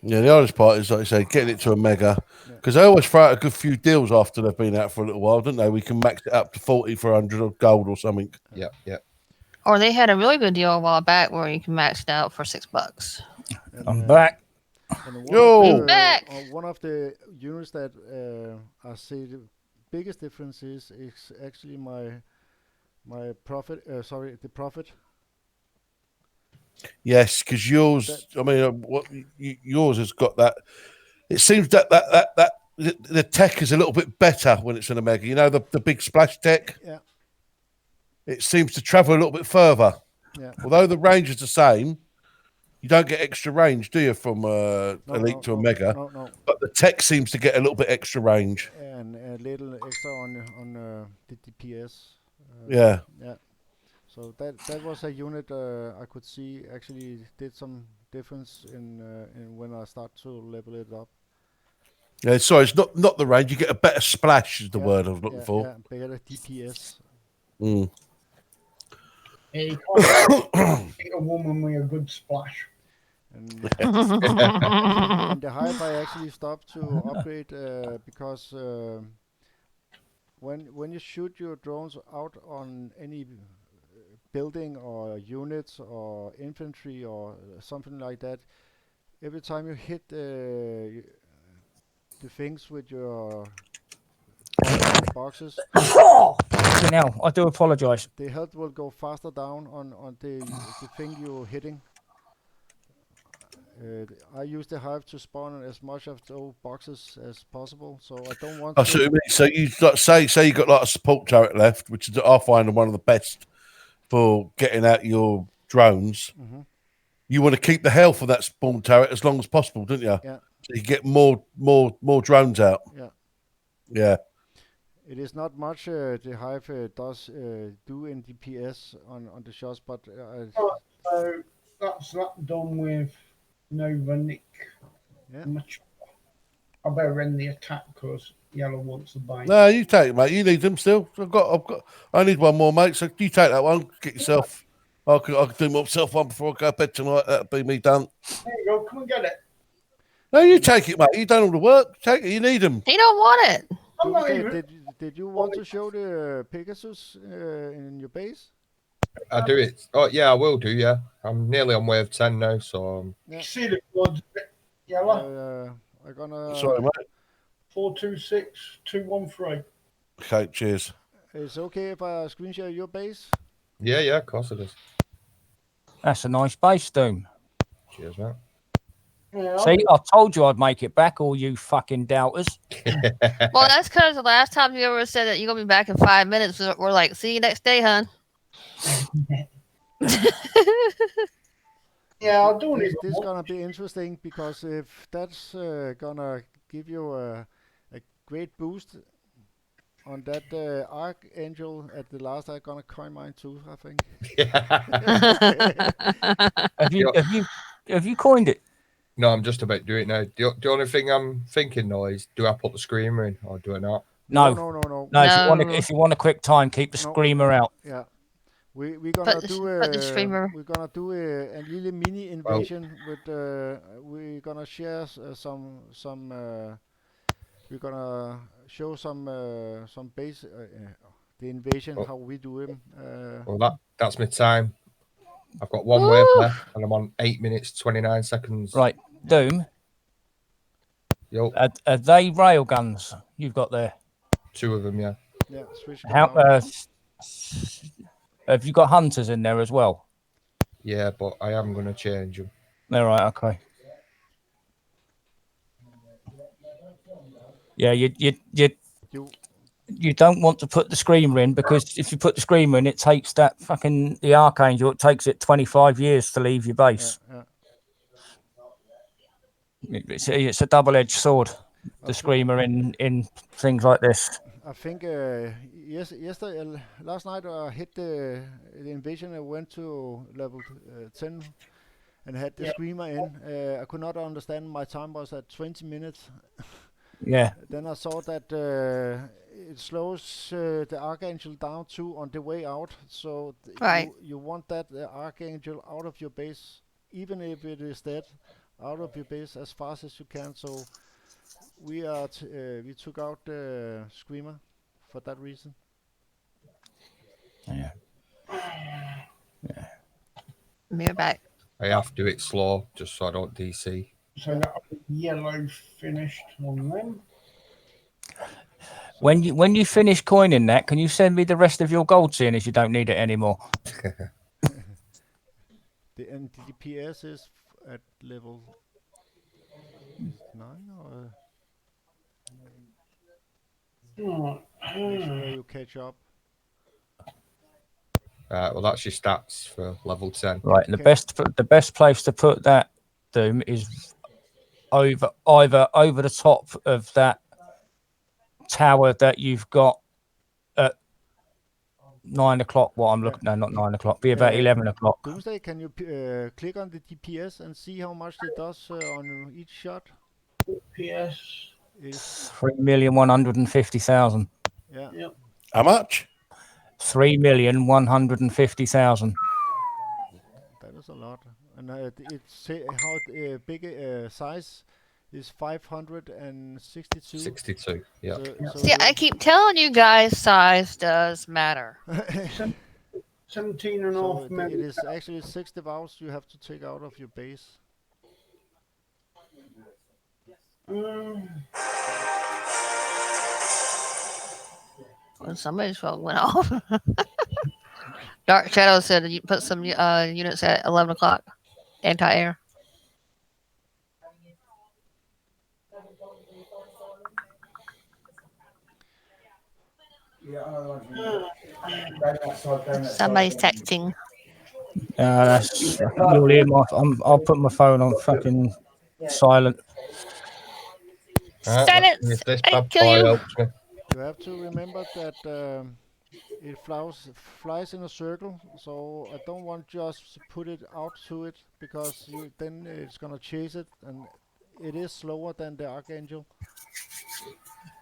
C: Yeah, the hardest part is, like I say, getting it to a mega, because they always throw out a good few deals after they've been out for a little while, don't they? We can max it up to 40 for 100 of gold or something.
D: Yeah.
B: Or they had a really good deal a while back where you can max it out for $6.
A: And,
F: I'm back.
A: And
C: Yo!
B: Back.
A: one of the units that I see the biggest difference is actually my profit. The profit.
C: Yes, because yours.
A: That-
C: I mean, yours has got that. It seems that the tech is a little bit better when it's an Omega. You know, the big splash tech.
A: Yeah,
C: It seems to travel a little bit further.
A: yeah.
C: Although the range is the same, you don't get extra range, do you, from Elite to
A: no,
C: Omega?
A: no.
C: But the tech seems to get a little bit extra range.
A: And a little extra on the DPS.
C: Yeah.
A: Yeah. So that was a unit I could see actually did some difference in when I start to level it up.
C: Yeah, sorry, it's not the range. You get a better splash is the
A: Yeah,
C: word I was looking for.
A: Yeah, better DPS.
C: Mm.
E: Yeah, you can't beat a woman with a good splash.
A: And and the hype I actually stopped to upgrade because when you shoot your drones out on any building or units or infantry or something like that, every time you hit the things with your boxes,
F: Fucking hell, I do apologise.
A: the health will go faster down on the thing you're hitting. I use the hive to spawn as much of those boxes as possible, so I don't want
C: I see what you mean. So you like, say you got like a support turret left, which is I find one of the best for getting out your drones.
A: Mhm.
C: You want to keep the health of that spawn turret as long as possible, don't you?
A: Yeah,
C: So you get more drones out.
A: yeah.
C: Yeah.
A: It is not much the hive does do in DPS on the shots, but
E: So that's that done with Nova Nick.
A: yeah.
E: Much. I better end the attack because Yellow wants the bait.
C: No, you take it, mate. You need them still. I need one more, mate. So you take that one. Get yourself. I can do myself one before I go to bed tonight. That'll be me done.
E: There you go. Come and get it.
C: No, you take it, mate. You done all the work. Take it. You need them.
B: He don't want it.
E: I'm not
A: Doomsday,
E: even.
A: did you want to show the Pegasus in your base?
D: I do it. Oh yeah, I will do. Yeah, I'm nearly on wave 10 now, so
A: Yeah.
E: See the ones. Yellow.
A: I'm gonna.
C: Sorry, mate.
E: 426 213.
C: Okay, cheers.
A: It's okay if I screen share your base?
D: yeah, of course it is.
F: That's a nice base, Doom.
D: Cheers, mate.
E: Yeah,
F: See, I told you I'd make it back, all you fucking doubters.
B: Well, that's because the last time you ever said that you're gonna be back in 5 minutes, we're like, see you next day, hon.
E: yeah, I'll do
A: This
E: it.
A: this gonna be interesting because if that's gonna give you a great boost on that Archangel at the last, I'm gonna coin mine too. I think.
F: Have you coined it?
D: No, I'm just about to do it now. The only thing I'm thinking though is, do I put the screamer in or do I not?
F: No.
A: No.
F: No, if you want a quick time, keep the
A: No.
F: screamer out.
A: Yeah. We're gonna do
B: put the streamer.
A: we're gonna do a little mini invasion with we're gonna share some we're gonna show some base the invasion
D: Oh.
A: how we do him.
D: Well, that's my time. I've got one wave left, and I'm on 8 minutes 29 seconds.
F: Right, Doom.
D: Yo,
F: Are they rail guns you've got there?
D: 2 of them, yeah.
A: Yeah, switch them
F: How?
A: out.
F: Have you got hunters in there as well?
D: Yeah, but I am going to change them.
F: All right, okay. Yeah, you don't want to put the screamer in, because if you put the screamer in, it takes that fucking the Archangel. It takes it 25 years to leave your base.
A: Yeah.
F: It's a double-edged sword. The screamer in things like this.
A: I think yesterday, last night I hit the invasion. I went to level 10 and had the screamer in. I could not understand. My time was at 20 minutes.
F: Yeah.
A: Then I saw that it slows the Archangel down too on the way out. So
B: Right.
A: you want that Archangel out of your base, even if it is dead, out of your base as fast as you can. So we took out the Screamer for that reason.
F: Yeah.
B: We're back.
D: I have to do it slow just so I don't DC.
E: So that yellow finished on them.
F: When you finish coining that, can you send me the rest of your gold, seeing as you don't need it anymore?
A: And the DPS is at level is it 9 or
E: Right.
A: make sure you catch up.
D: Well, that's your stats for level 10.
F: Right. And
A: Okay.
F: the best place to put that, Doom, is either over the top of that tower that you've got at 9 o'clock. What I'm looking, no, not 9 o'clock. Be about 11 o'clock.
A: Doomsday, can you click on the DPS and see how much it does on each shot?
E: PS.
A: Is
F: 3,150,000.
A: yeah.
E: Yep.
C: How much?
F: 3,150,000.
A: That is a lot, and it's how big size is 562.
D: 62. Yeah.
A: So
B: See, I keep telling you guys, size does matter.
E: 17 and a
A: so
E: half
A: it
E: minutes.
A: is actually 60 vows you have to take out of your base.
B: Well, somebody's phone went off. Dark Shadow said you put some units at 11 o'clock. Anti-air. Somebody's texting.
F: That's you'll hear my. I'll put my phone on fucking silent.
D: Right, let's
B: Silence!
D: see if this
B: I
D: bad
B: kill
D: boy
B: you.
D: helps me.
A: You have to remember that it flies in a circle, so I don't want just to put it out to it because then it's gonna chase it, and it is slower than the Archangel.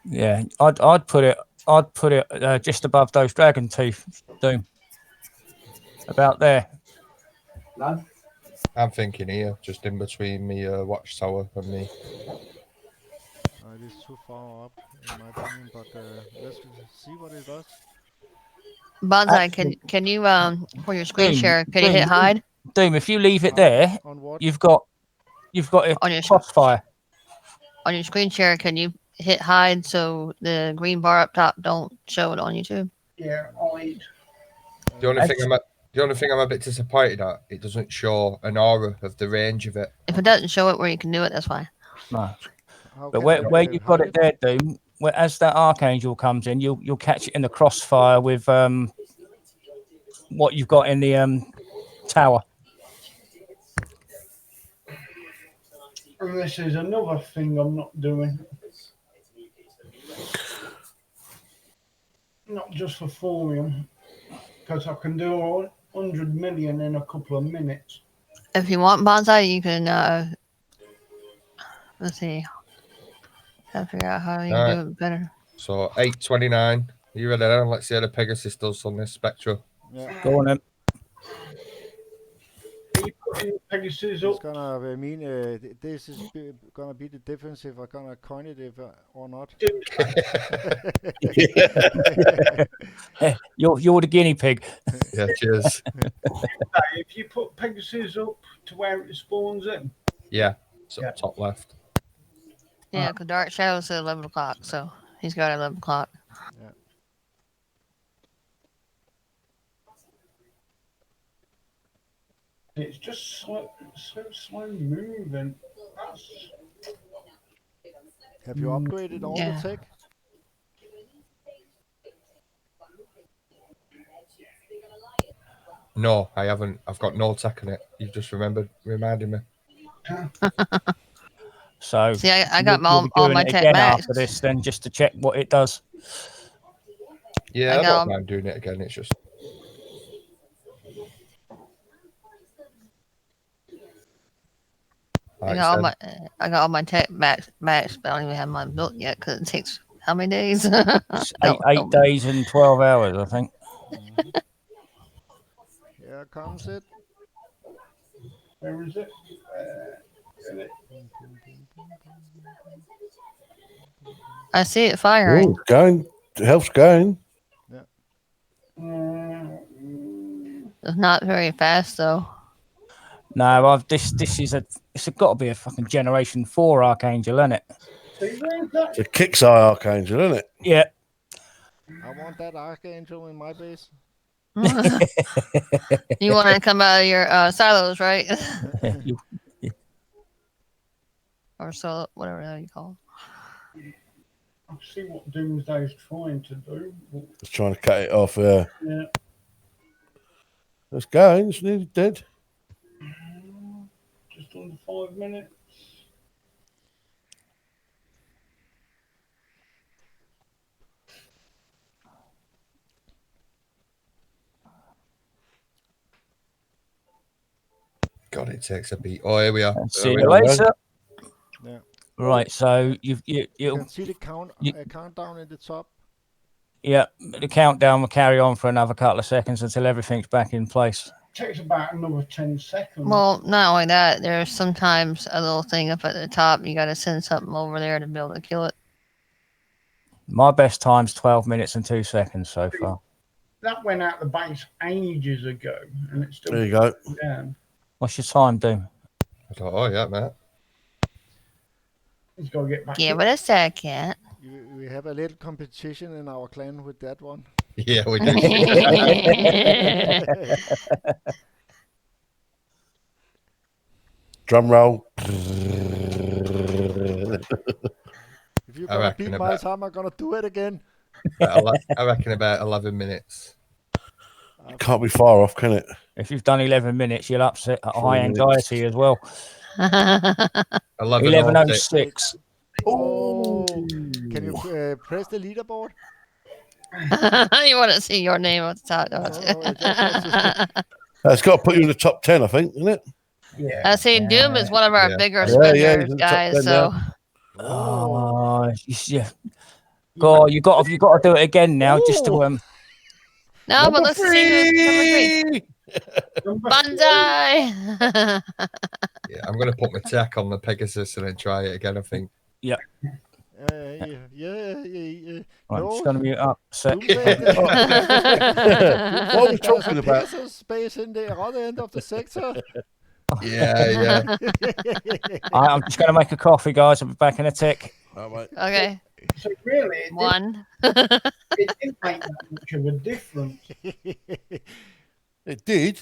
F: Yeah, I'd put it just above those dragon teeth, Doom. About there.
D: I'm thinking here, just in between me watchtower and me.
A: It is too far up, in my opinion, but let's see what it does.
B: Bonsai,
F: Actually,
B: can you for your screen
F: Doom,
B: share? Can you hit hide
F: Doom, if you leave it there,
A: On what?
F: you've got a
B: on your
F: crossfire.
B: on your screen share? Can you hit hide so the green bar up top don't show it on YouTube?
E: Yeah, I.
D: The only thing I'm a bit disappointed at, it doesn't show an aura of the range of it.
B: If it doesn't show it where you can do it, that's fine.
F: No.
A: How
F: But
A: can
F: where
A: I
F: you've got
A: hide
F: it there, Doom, where as that Archangel comes in, you'll catch it in the crossfire with what you've got in the tower.
E: And this is another thing I'm not doing. Not just for Thorium, because I can do 100 million in a couple of minutes.
B: If you want Bonsai, you can let's see. Gotta figure out how you can do it better.
D: So 829. Are you ready now? Let's see how the Pegasus does on this Spectra.
A: Yeah.
F: Go on then.
E: Are you putting Pegasus
A: It's
E: up?
A: gonna mean this is gonna be the difference if I'm gonna coin it or not.
F: You're the guinea pig.
D: Yeah, cheers.
E: If you put Pegasus up to where it spawns in.
D: Yeah, so
E: Yeah.
D: top left.
B: Yeah, because Dark Shadow said 11 o'clock, so he's got 11 o'clock.
A: Yeah.
E: It's just so slow moving.
A: Have you upgraded all
B: Yeah.
A: the tech?
D: No, I haven't. I've got no tech on it. You've just reminded me.
F: So
B: See, I got
F: you'll be
B: all
F: doing
B: my
F: it
B: tech
F: again
B: max.
F: after this, then just to check what it does.
D: Yeah,
B: I
D: I
B: got
D: don't mind doing it again. It's just
B: I got all my tech max, but I don't even have mine built yet because it takes how many days?
F: It's eight days and 12 hours, I think.
A: Mm-hmm. Here comes it.
E: Where is it?
A: Boom, boom, boom, boom, boom, boom, boom.
B: I see it firing.
C: Oh, going. Health's going.
B: It's not very fast though.
F: No, this it's got to be a fucking Generation 4 Archangel, isn't it?
E: See, where's that?
C: It's a Kixeye Archangel, isn't it?
F: Yeah.
A: I want that Archangel in my base.
B: You want to come out of your silos, right?
F: You-
B: Or solo, whatever the hell you call
E: I'll see what Doomsday's trying to do.
C: Just trying to cut it off.
E: Yeah.
C: It's going. It's nearly dead.
E: Just under 5 minutes.
D: God, it takes a beat. Oh, here we are.
F: See
D: There
F: you
D: we are.
F: later.
A: Yeah.
F: Right, so
A: You
F: you'll
A: can see the countdown at the top.
F: yeah, the countdown will carry on for another couple of seconds until everything's back in place.
E: Takes about another 10 seconds.
B: Well, not only that, there's sometimes a little thing up at the top. You got to send something over there to be able to kill it.
F: My best time's 12 minutes and 2 seconds so far.
E: That went out the base ages ago, and it's still
C: There you go.
E: down.
F: What's your time, Doom?
D: I thought, oh, yeah, mate.
E: He's got to get back.
B: Give it a second.
A: We have a little competition in our clan with that one.
D: Yeah, we do.
C: Drum roll.
A: If you're
D: I
A: gonna
D: reckon
A: beat
D: about-
A: my time, I'm gonna do it again.
D: I reckon about 11 minutes.
C: Can't be far off, can it?
F: If you've done 11 minutes, you'll upset at
C: 4
F: high
C: minutes.
F: anxiety as well.
D: 11:06.
F: 11:06.
A: Oh, can you press the leaderboard?
B: You want to see your name at the top, don't
A: No,
B: you?
A: I just want to
C: It's got to put you in the top 10, I think, isn't it?
E: Yeah.
B: See, Doom is one of our
D: Yeah.
B: bigger
C: Yeah,
B: spenders,
C: yeah, he's in the top
B: guys.
C: 10
B: So
F: Oh, yeah. God, you got to do it again now, just to
B: no, but let's see who's number 3.
E: Number
B: Banzai.
D: Yeah, I'm going to put my tech on the Pegasus and then try it again, I think.
A: yeah.
F: I'm
A: No,
F: just going to be upset.
A: Doomsday.
C: What are we talking about?
A: Pegasus space in the other end of the sector.
D: Yeah.
F: I'm just going to make a coffee, guys. I'll be back in a tick.
C: Oh, mate.
B: Okay,
E: So really, it
B: 1.
E: didn't make that much of a difference.
C: It did.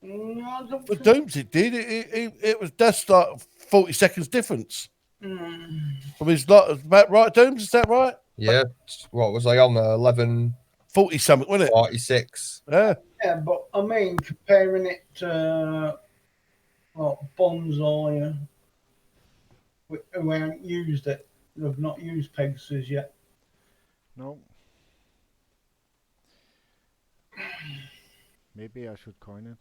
E: Mm, I don't
C: With
E: think-
C: Dooms, it did. It was that's like 40 seconds difference. From his lot, about right, Dooms? Is that right?
D: Yeah. What was I on the 11:46?
C: 40 something, wasn't it? Yeah.
E: Yeah, but I mean, comparing it to Bonsai, who haven't used it, have not used Pegasus yet.
A: No. Maybe I should coin it.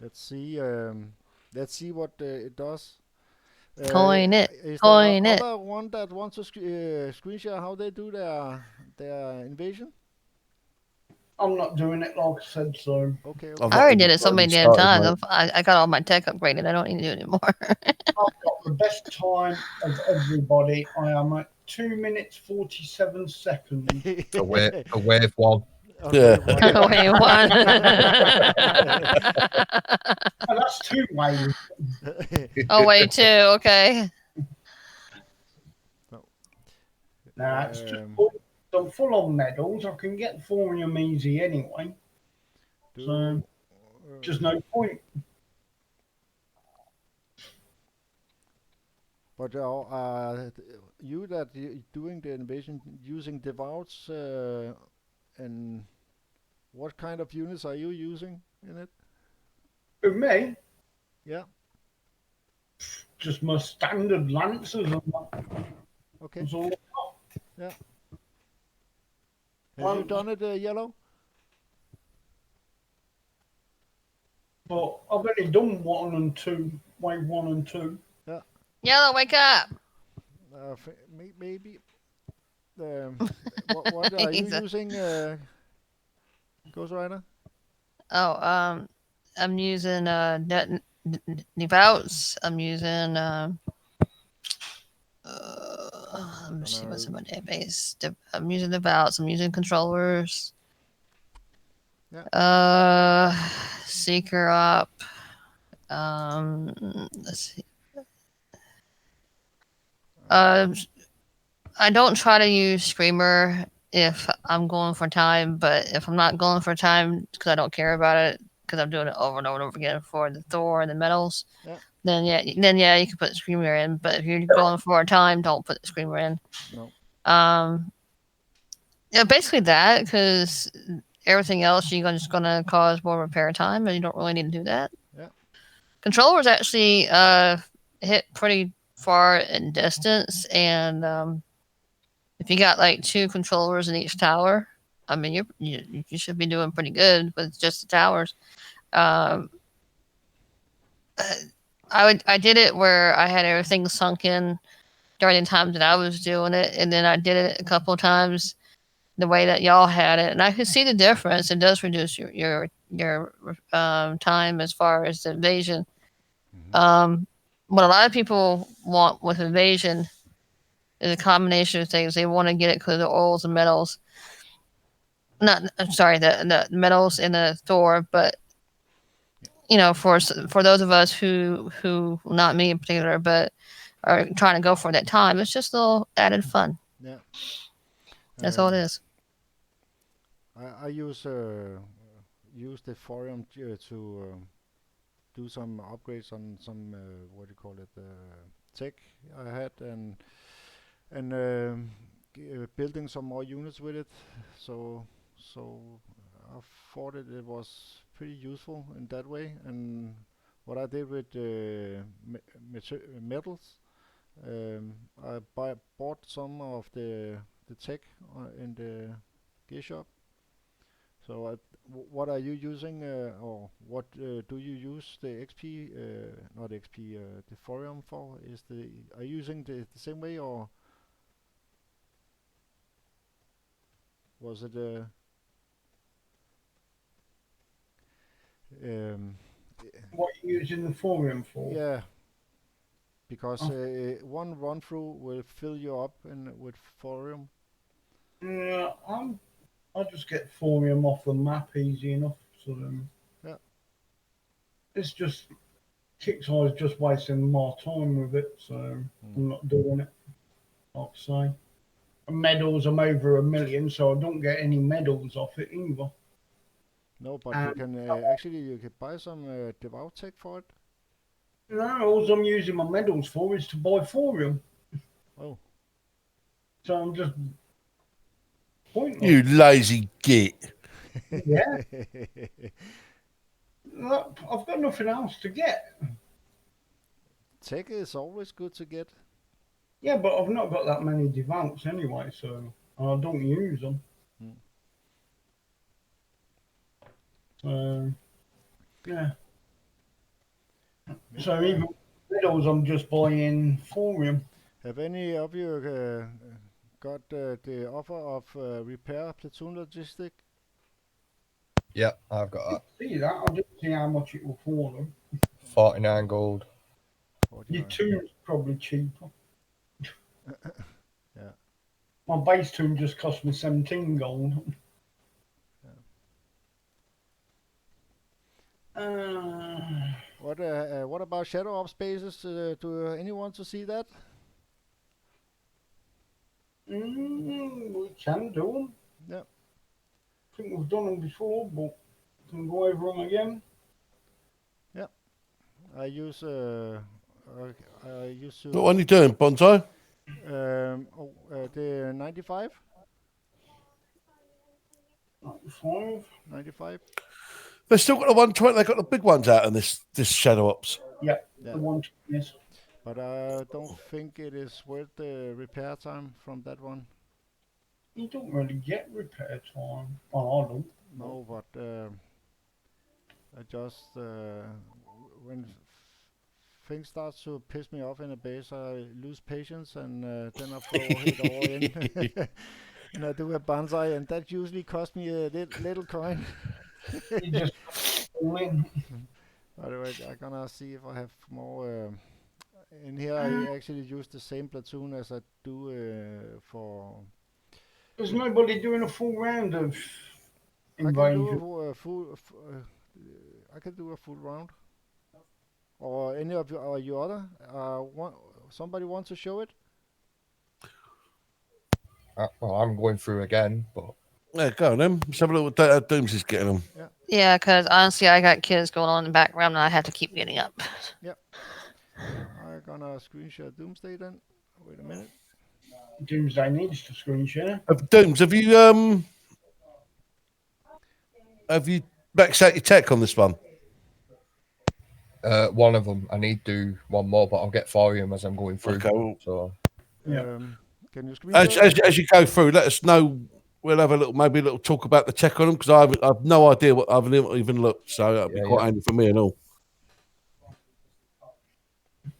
A: Let's see. Let's see what it does.
B: Coin it.
A: Is
B: Coin
A: there
B: it.
A: other one that wants to screen share how they do their invasion?
E: I'm not doing it like I said, so
A: Okay.
C: I've
B: I already
C: not
B: did
C: even
B: it so many
C: started,
B: damn
C: mate.
B: times. I got all my tech upgraded. I don't need to do it anymore.
E: I've got the best time of everybody. I am at 2 minutes 47 seconds.
D: A wave one.
C: Yeah.
B: Wait, 1.
E: And that's 2 waves.
B: Oh, wait, 2. Okay.
E: Nah, it's just
A: Um,
E: I'm full on medals. I can get thorium easy anyway. So just no point.
A: But you that doing the invasion using devouts and what kind of units are you using in it?
E: With me,
A: Yeah.
E: just my standard lancers and that.
A: Okay.
E: That's all.
A: Have you done it yellow?
E: But I've only done 1 and 2, wave 1 and 2.
B: Yellow, wake up.
A: Maybe. What are you
B: He's a-
A: using, Ghost Rider?
B: Oh, I'm using devouts. I'm using let me see what's in my database. I'm using devouts. I'm using controllers.
A: Yeah.
B: Seeker up. Let's see. Uh, I don't try to use Screamer if I'm going for time, but if I'm not going for time because I don't care about it, because I'm doing it over and over and over again for the Thor and the medals,
A: Yeah.
B: then yeah, you can put the Screamer in. But if you're going for a time, don't put the Screamer in.
A: No.
B: Yeah, basically that, because everything else you're just gonna cause more repair time, and you don't really need to do that.
A: Yeah.
B: Controllers actually hit pretty far in distance, and if you got like 2 controllers in each tower, I mean you should be doing pretty good with just the towers. Um, I did it where I had everything sunk in during the times that I was doing it, and then I did it a couple of times the way that y'all had it, and I could see the difference. It does reduce your time as far as the invasion. What a lot of people want with invasion is a combination of things. They want to get it because of the oils and metals. Not, I'm sorry, the metals in the Thor, but for those of us who not me in particular, but are trying to go for that time, it's just a little added fun.
A: Yeah.
B: That's all it is.
A: I use the forum to do some upgrades on some what do you call it, tech I had, and building some more units with it. So I thought it was pretty useful in that way. And what I did with metals, I bought some of the tech in the gear shop. So what are you using, or what do you use the XP, not XP, the forum for? Are you using the same way, or was it um,
E: What are you using the forum for?
A: yeah, because
E: Oh.
A: one run through will fill you up with forum.
E: Yeah, I just get forum off the map easy enough. So
A: Yeah.
E: it's just Kickstarter's just wasting my time with it, so I'm not doing it. Like I say, medals, I'm over 1 million, so I don't get any medals off it either.
A: No, but you
E: And
A: can actually you can buy some devout tech for it.
E: no, all I'm using my medals for is to buy forum.
A: Oh.
E: So I'm just pointless.
C: You lazy git.
E: Yeah. Look, I've got nothing else to get.
A: Tech is always good to get.
E: Yeah, but I've not got that many devounts anyway, so I don't use them.
A: Mm.
E: Yeah. So even medals, I'm just buying forum.
A: Have any of you got the offer of repair platoon logistic?
D: Yeah, I've got that.
E: See that? I'll just see how much it will for them.
D: 49 gold.
E: Your
A: 49.
E: tomb's probably cheaper.
A: Yeah.
E: My base tomb just cost me 17 gold.
A: What about Shadow of Spaces? Do anyone want to see that?
E: We can do them.
A: Yeah.
E: I think we've done them before, but can go over them again.
A: Yeah. I use to.
C: What one are you doing, Bonsai?
A: The 95.
E: 5.
A: 95.
C: They've still got the 120. They've got the big ones out in this Shadow Ops.
E: Yeah,
A: Yeah.
E: the 120s.
A: But I don't think it is worth the repair time from that one.
E: You don't really get repair time. Oh, I don't.
A: No, but I just when things start to piss me off in a base, I lose patience, and then I throw it all in, and I do a bonsai, and that usually costs me a little coin.
E: You just win.
A: Anyway, I'm gonna see if I have more. In here, I actually use the same platoon as I do for.
E: There's nobody doing a full round of
A: I can
E: invasion.
A: do a full. I can do a full round. or any of you other. Somebody want to show it?
D: Well, I'm going through again, but
C: Yeah, go on then. Let's have a look what Dooms is getting them.
B: Yeah, because honestly, I got kids going on in the background, and I have to keep getting up.
A: I'm gonna screenshot Doomsday then. Wait a minute.
E: Doomsday needs to screen share.
C: Dooms, have you maxed out your tech on this one?
D: one of them I need to do one more, but I'll get thorium as I'm going through.
C: Okay, well,
D: So
E: Yeah.
A: Can you screenshot?
C: as you go through, let us know. We'll have maybe a little talk about the tech on them because I've no idea what I've never even looked, so that'd be quite handy for me and all.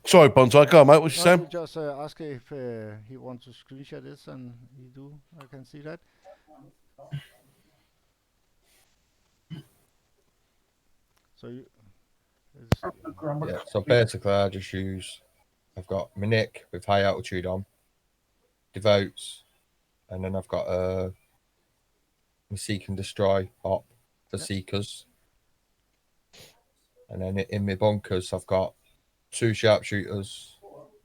C: Sorry, Bonsai, go on, mate. What you
A: No,
C: saying?
A: you just ask if he wants to screenshot this, and he do. I can see that. So you.
D: yeah, so basically I just I've got my Nick with high altitude on, devotes, and then I've got my seek and destroy op for seekers, and then in my bunkers I've got 2 sharpshooters,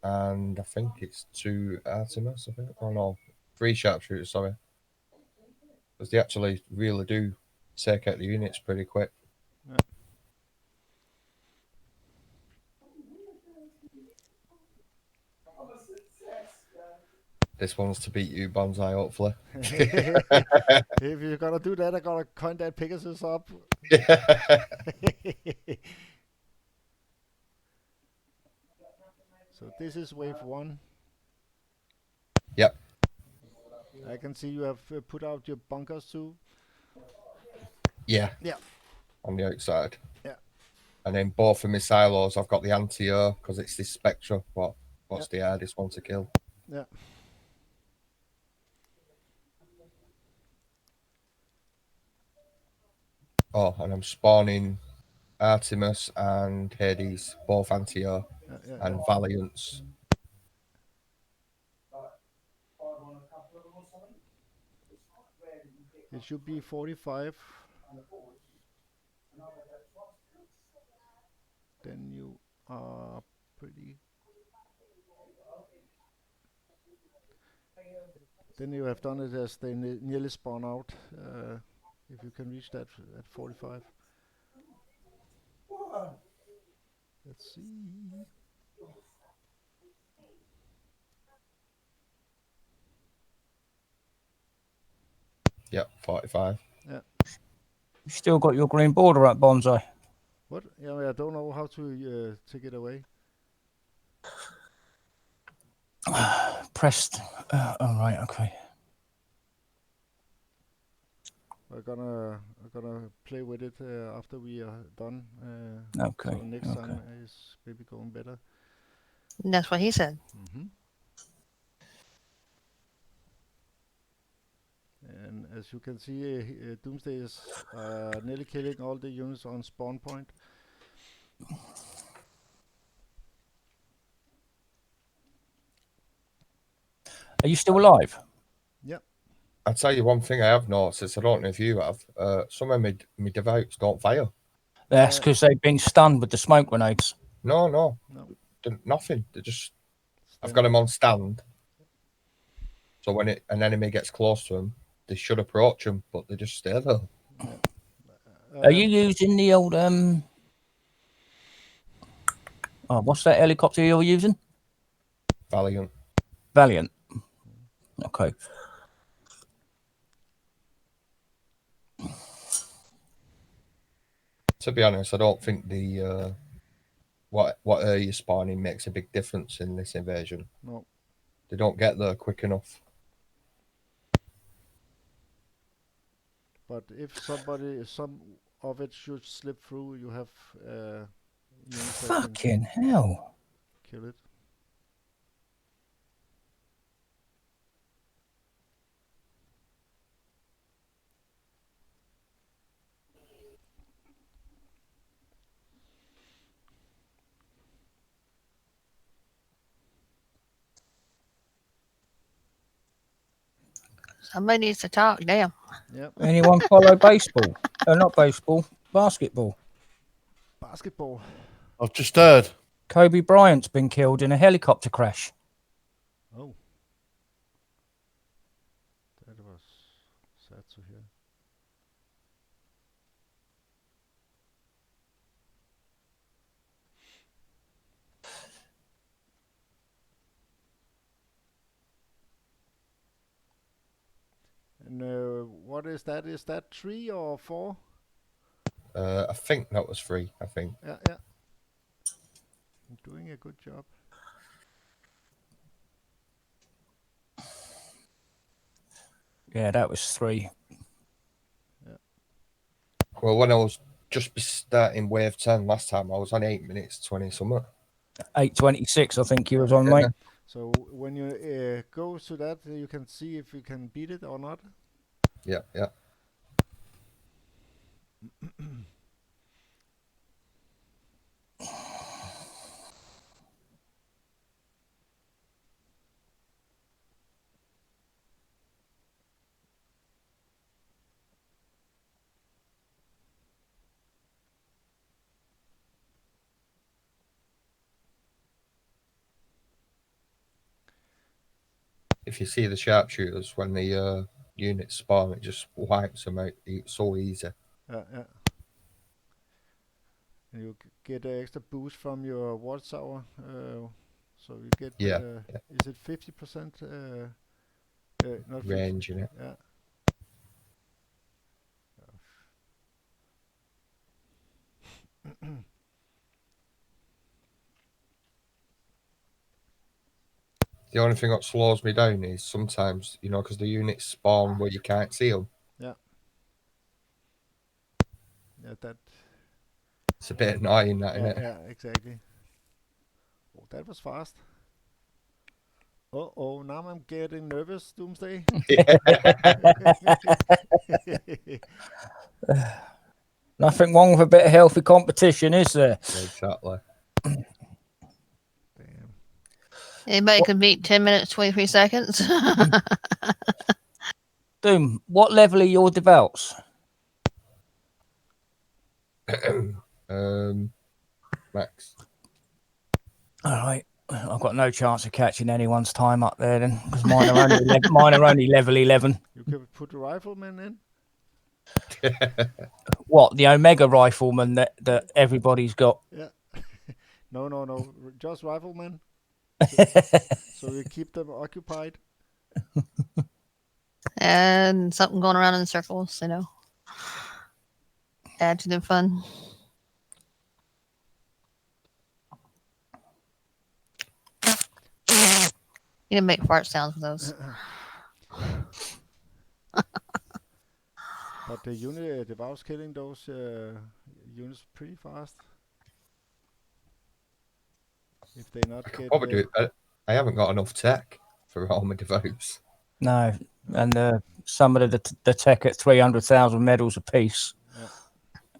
D: and I think it's 2 Artemis. I think, oh no, 3 sharpshooters. Sorry, because they actually really do take out the units pretty quick.
A: Yeah.
D: This one's to beat you, Bonsai, hopefully.
A: If you're gonna do that, I gotta coin that Pegasus up. So this is wave 1.
D: Yep.
A: I can see you have put out your bunkers too.
D: Yeah.
A: Yeah.
D: On the outside.
A: Yeah.
D: And then both of my silos, I've got the anti-air because it's this Spectra. What's the hardest one to kill?
A: Yeah.
D: Oh, and I'm spawning Artemis and Hades, both anti-air, and Valiants.
A: It should be 45. Then you are pretty. Then you have done it as they nearly spawn out. If you can reach that at 45. Let's see.
D: Yep, 45.
A: Yeah.
F: You still got your green border up, Bonsai?
A: What? Yeah, I don't know how to take it away.
F: Pressed. All right, okay.
A: I'm gonna play with it after we are done.
F: Okay.
A: So next time is maybe going better.
B: That's what he said.
A: And as you can see, Doomsday is nearly killing all the units on spawn point.
F: Are you still alive?
A: Yep.
D: I'll tell you one thing I have noticed, I don't know if you have, some of my devoutes don't fire.
F: That's because they've been stunned with the smoke grenades.
D: No. Nothing. They just... I've got them on stand. So when an enemy gets close to them, they should approach them, but they just stay there.
F: Are you using the old what's that helicopter you're using?
D: Valiant.
F: Okay.
D: To be honest, I don't think the what you're spawning makes a big difference in this invasion.
A: No.
D: They don't get there quick enough.
A: But if some of it should slip through, you have units that can
F: Fucking hell.
A: kill it.
B: Somebody needs to talk. Damn.
A: Yep.
F: Anyone follow baseball? Not baseball, basketball.
A: Basketball.
C: I've just heard.
F: Kobe Bryant's been killed in a helicopter crash.
A: Oh. That was sad to hear. And what is that? Is that 3 or 4?
D: I think that was 3. I think.
A: Yeah. I'm doing a good job.
F: Yeah, that was 3.
D: Well, when I was just starting wave 10 last time, I was on 8 minutes 20 something.
F: 8:26, I think you was on, mate.
A: So when you go to that, you can see if you can beat it or not.
D: Yeah. If you see the sharpshooters, when the units spawn, it just wipes them out so easy.
A: Yeah. And you get an extra boost from your watchtower. So you get,
D: Yeah.
A: is it 50%? Not 50,
D: Range in it.
A: Yeah.
D: The only thing that slows me down is sometimes, because the units spawn where you can't see them.
A: Yeah, that.
D: It's a bit annoying, that, isn't it?
A: Yeah, exactly. Oh, that was fast. Oh, now I'm getting nervous, Doomsday.
F: Nothing wrong with a bit of healthy competition, is there?
D: Exactly.
A: Damn.
B: Anybody could beat 10 minutes, 23 seconds.
F: Doom, what level are your devouts?
D: Max.
F: All right. I've got no chance of catching anyone's time up there then, because mine are only level 11.
A: You could put the rifleman in.
F: What, the Omega Rifleman that everybody's got?
A: Yeah. No. Just rifleman. So you keep them occupied.
B: And something going around in circles, add to the fun. You can make fart sounds with those.
A: But the unit devouts killing those units pretty fast. If they not
D: I could
A: get.
D: probably do it. I haven't got enough tech for all my devotes.
F: No, and some of the tech at 300,000 medals apiece.
A: Yeah.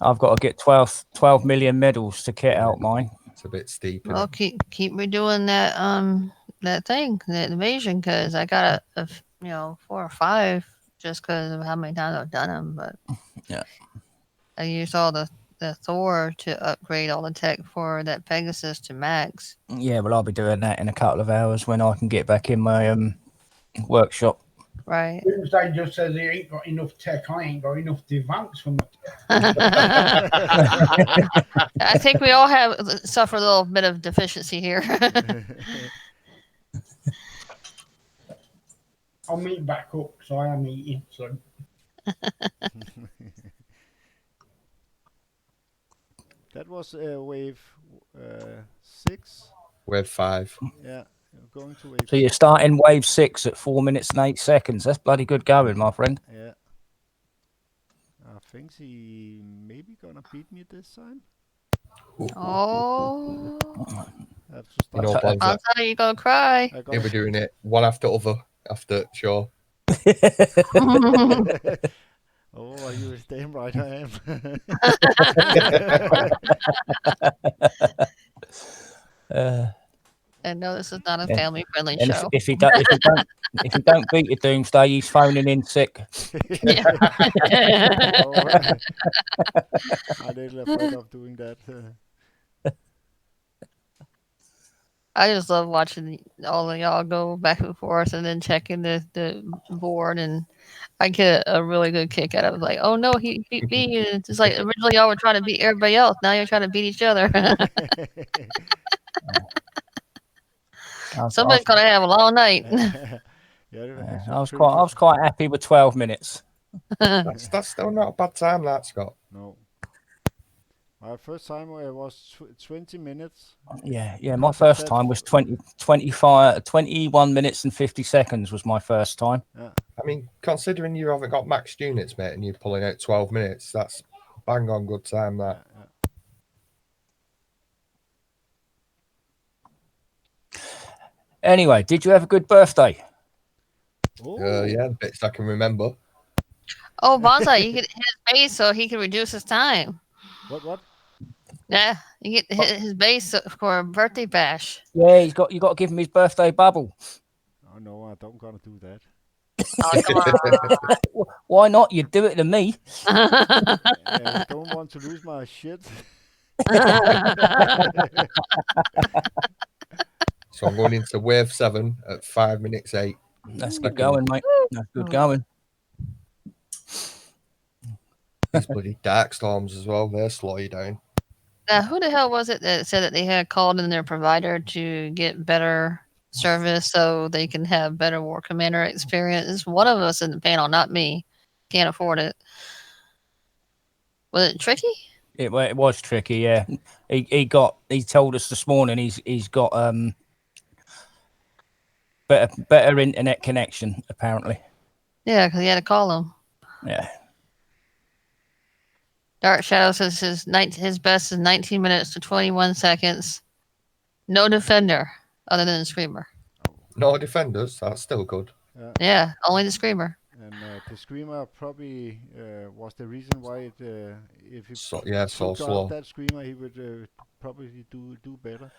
F: I've got to get 12 million medals to kit out mine.
D: It's a bit steep.
B: Well, keep redoing that thing, that invasion, because I got a 4 or 5 just because of how many times I've done them. But
F: yeah,
B: I used all the Thor to upgrade all the tech for that Pegasus to max.
F: Yeah, well, I'll be doing that in a couple of hours when I can get back in my workshop.
B: Right.
E: Doomsday just says he ain't got enough tech. I ain't got enough devounts from it.
B: I think we all have suffer a little bit of deficiency here.
E: I'll meet back up, so I am eating. So
A: That was wave 6.
D: Wave 5.
A: Yeah, you're going to wave.
F: So you're starting wave 6 at 4 minutes and 8 seconds. That's bloody good going, my friend.
A: Yeah. I think he maybe gonna beat me this time.
B: Oh.
A: I have to start.
D: Boys,
B: I'll tell you, gonna cry.
D: he'll be doing it one after other after show.
A: Oh, you damn right I am.
B: And no, this is not a family-friendly
F: And
B: show.
F: if you don't beat your Doomsday, he's phoning in sick.
B: Yeah.
A: I'm a little afraid of doing that.
B: I just love watching all of y'all go back and forth and then checking the board, and I get a really good kick out of it. Like, oh no, he beat me. And it's just like originally y'all were trying to beat everybody else. Now you're trying to beat each other. Somebody's gonna have a long night.
A: Yeah,
F: I was quite happy with 12 minutes.
D: That's still not a bad time, that, Scott.
A: No. My first time was 20 minutes.
F: Yeah. My first time was 21 minutes and 50 seconds was my first time.
A: Yeah.
D: I mean, considering you haven't got maxed units, mate, and you're pulling out 12 minutes, that's bang on good time, that.
F: Anyway, did you have a good birthday?
D: Yeah, the bits I can remember.
B: Oh, Bonsai, you could hit his base so he can reduce his time.
A: What?
B: Yeah, you get hit his base for a birthday bash.
F: Yeah, you got to give him his birthday bubble.
A: Oh no, I don't gonna do that.
B: Oh, come on.
F: Why not? You'd do it to me.
A: I don't want to lose my shit.
D: So I'm going into wave 7 at 5 minutes 8.
F: That's good going, mate. That's good going.
D: These bloody dark storms as well, they slow you down.
B: Now, who the hell was it that said that they had called in their provider to get better service so they can have better War Commander experience? It's one of us in the panel, not me. Can't afford it. Was it tricky?
F: It was tricky, yeah. He told us this morning he's got better internet connection apparently.
B: Yeah, because he had to call him.
F: Yeah.
B: Dark Shadow says his best is 19 minutes to 21 seconds. No defender other than the Screamer.
D: No defenders, that's still good.
B: Yeah, only the Screamer.
A: And the Screamer probably was the reason why if he
D: so
A: took
D: slow.
A: out that Screamer, he would probably do better.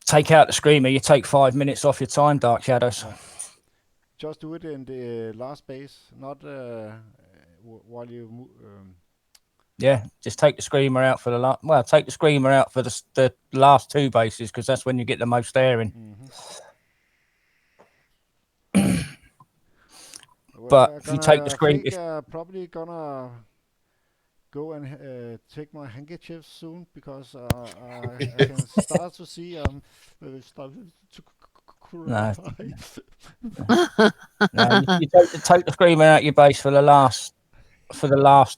F: Take out the Screamer, you take 5 minutes off your time, Dark Shadows.
A: Just do it in the last base, not while you.
F: Yeah, just take the Screamer out for the take the Screamer out for the last 2 bases because that's when you get the most airing. But if you take the Screamer,
A: probably gonna go and take my handkerchiefs soon because I can start to see start to cry.
F: No, you take the Screamer out your base for the last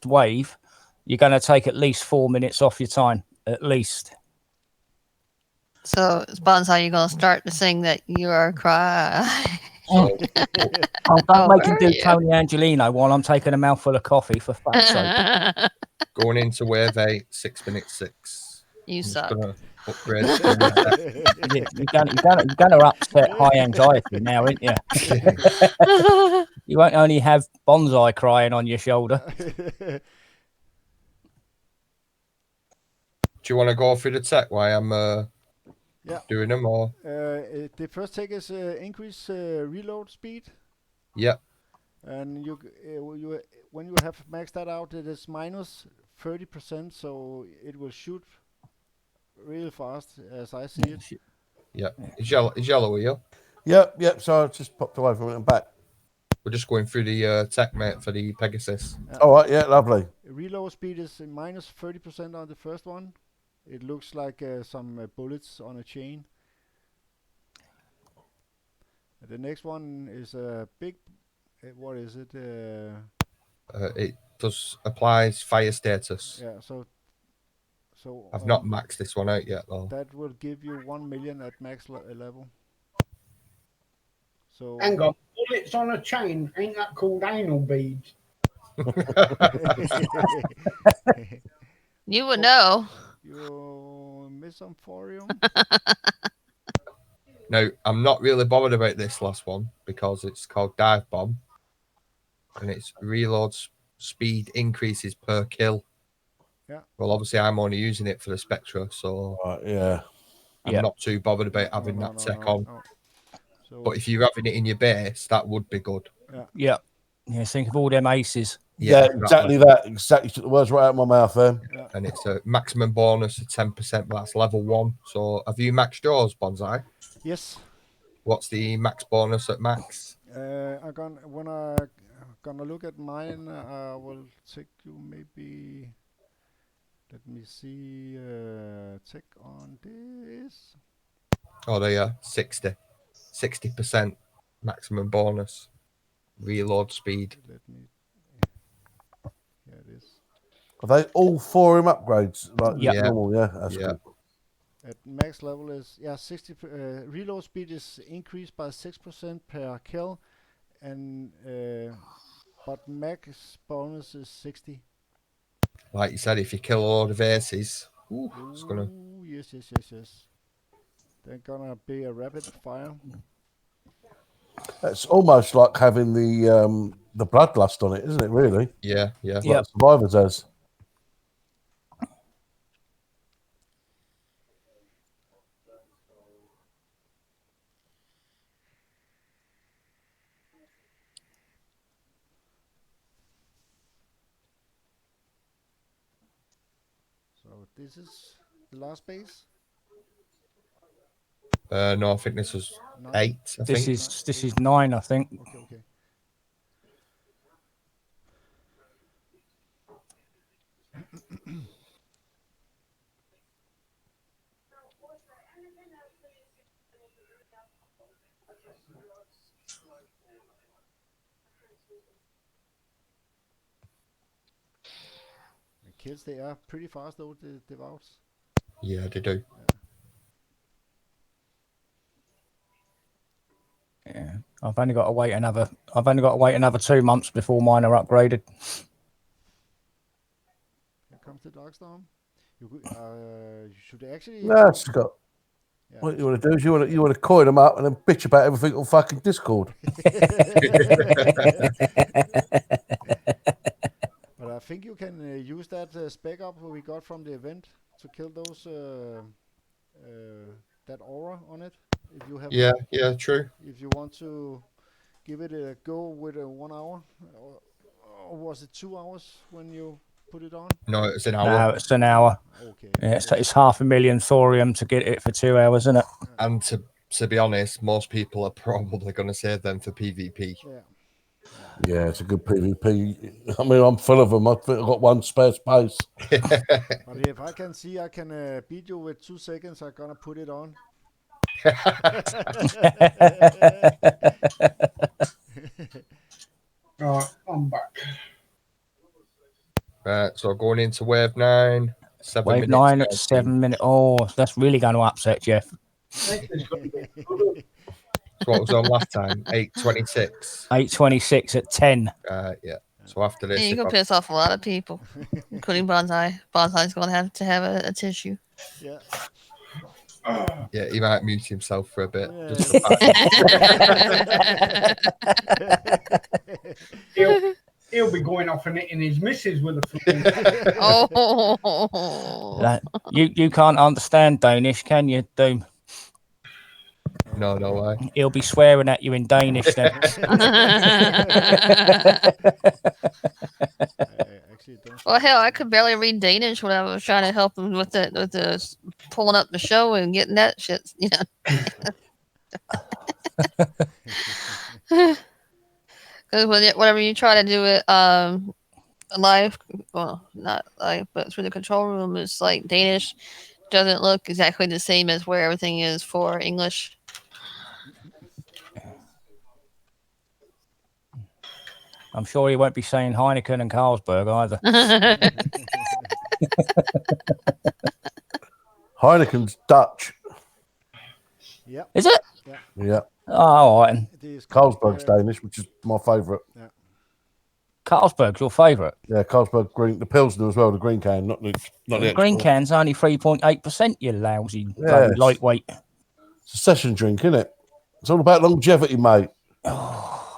F: wave. You're going to take at least 4 minutes off your time, at least.
B: So, Bonsai, you're going to start to sing that you are crying.
F: Don't make him do Tony Angelino while I'm taking a mouthful of coffee, for fuck's sake.
D: Going into wave 8, 6 minutes 6.
B: You suck.
D: Just gonna upgrade.
F: You're going to upset high anxiety now, aren't you? You won't only have Bonsai crying on your shoulder.
D: Do you want to go through the tech while I'm doing them? Or
A: the first tech is increase reload speed.
D: Yeah.
A: And you when you have maxed that out, it is minus 30%, so it will shoot really fast, as I see it.
D: Yeah. It's yellow, are you?
C: Yep. So I just popped away from it and back.
D: We're just going through the tech, mate, for the Pegasus.
C: All right, yeah, lovely.
A: Reload speed is minus 30% on the first one. It looks like some bullets on a chain. The next one is a big. What is it?
D: It does applies fire status.
A: Yeah. So.
D: I've not maxed this one out yet, though.
A: That will give you 1 million at max level. So.
E: Hang on, bullets on a chain. Ain't that called anal beads?
B: You would know.
A: You misinformed.
D: Now, I'm not really bothered about this last one because it's called Dive Bomb. And its reload speed increases per kill.
A: Yeah.
D: Well, obviously, I'm only using it for the Spectra, so I'm not too bothered about having that tech on.
A: No. So
D: but if you're having it in your base, that would be good.
F: Yeah. Think of all them aces.
C: Yeah, exactly that. Exactly took the words right out of my mouth there.
A: Yeah.
D: And it's a maximum bonus of 10%, but that's level 1. So have you maxed yours, Bonsai?
A: Yes.
D: What's the max bonus at max?
A: When I gonna look at mine, I will take you maybe. Let me see. Check on this.
D: Oh, they are 60% maximum bonus. Reload speed.
A: Let me. Here it is.
C: Are they all 4M upgrades? Like
F: Yeah.
C: normal, yeah? That's
D: Yeah.
C: cool.
A: At max level is 60. Reload speed is increased by 6% per kill, and but max bonus is 60.
D: Like you said, if you kill a load of aces, it's gonna.
A: Ooh, yes. They're gonna be a rapid fire.
C: It's almost like having the bloodlust on it, isn't it? Really?
D: Yeah.
C: Like Survivors has.
A: So this is the last base.
D: No, I think this was
A: 9.
D: 8. I
F: This
D: think.
F: is 9, I think.
A: Okay. The kids, they are pretty fast though, the devouts.
D: Yeah, they do.
F: Yeah. I've only got to wait another 2 months before mine are upgraded.
A: Here comes the Darkstorm. You should actually.
C: No, Scott.
A: Yeah.
C: What you want to do is you want to coin them up and then bitch about everything on fucking Discord.
A: But I think you can use that spec up we got from the event to kill those that aura on it. If you have.
D: Yeah, true.
A: If you want to give it a go with 1 hour, or was it 2 hours when you put it on?
D: No, it's an
F: No,
D: hour.
F: it's an hour.
A: Okay.
F: Yeah, it's 500,000 thorium to get it for 2 hours, isn't it?
D: And to be honest, most people are probably going to save them for PvP.
A: Yeah.
C: Yeah, it's a good PvP. I mean, I'm full of them. I think I've got one spare space.
A: But if I can see I can beat you with 2 seconds, I'm gonna put it on.
E: Right, I'm back.
D: Right, so going into wave 9, 7
F: Wave
D: minutes.
F: 9 at 7 minutes. Oh, that's really going to upset Jeff.
E: This is gonna be good.
D: So what was on last time? 8:26.
F: 8:26 at 10.
D: Yeah. So after this,
B: Yeah, you
D: if
B: can
D: I-
B: piss off a lot of people, including Bonsai. Bonsai's going to have a tissue.
A: Yeah.
D: yeah, he might mute himself for a bit.
A: Yeah.
D: Just for
E: He'll be going off and hitting his missus with a flame.
B: Oh,
F: You can't understand Danish, can you, Doom?
D: no way.
F: He'll be swearing at you in Danish then.
A: Actually, don't.
B: well, hell, I could barely read Danish when I was trying to help him with the pulling up the show and getting that shit. You know, because whenever you try to do it live, well, not live, but through the control room, it's like Danish doesn't look exactly the same as where everything is for English.
F: I'm sure he won't be saying Heineken and Carlsberg either.
C: Heineken's Dutch.
A: Yeah.
F: Is it?
C: Yeah.
F: Oh, all right.
A: It is
C: Carlsberg's Danish, which is my favourite.
F: Carlsberg's your favourite.
C: Yeah, Carlsberg green, the Pilsner as well, the green can, not the
F: Green
C: export.
F: can's only 3.8%, you lousy bloody
C: Yes.
F: lightweight.
C: It's a session drink, isn't it? It's all about longevity, mate.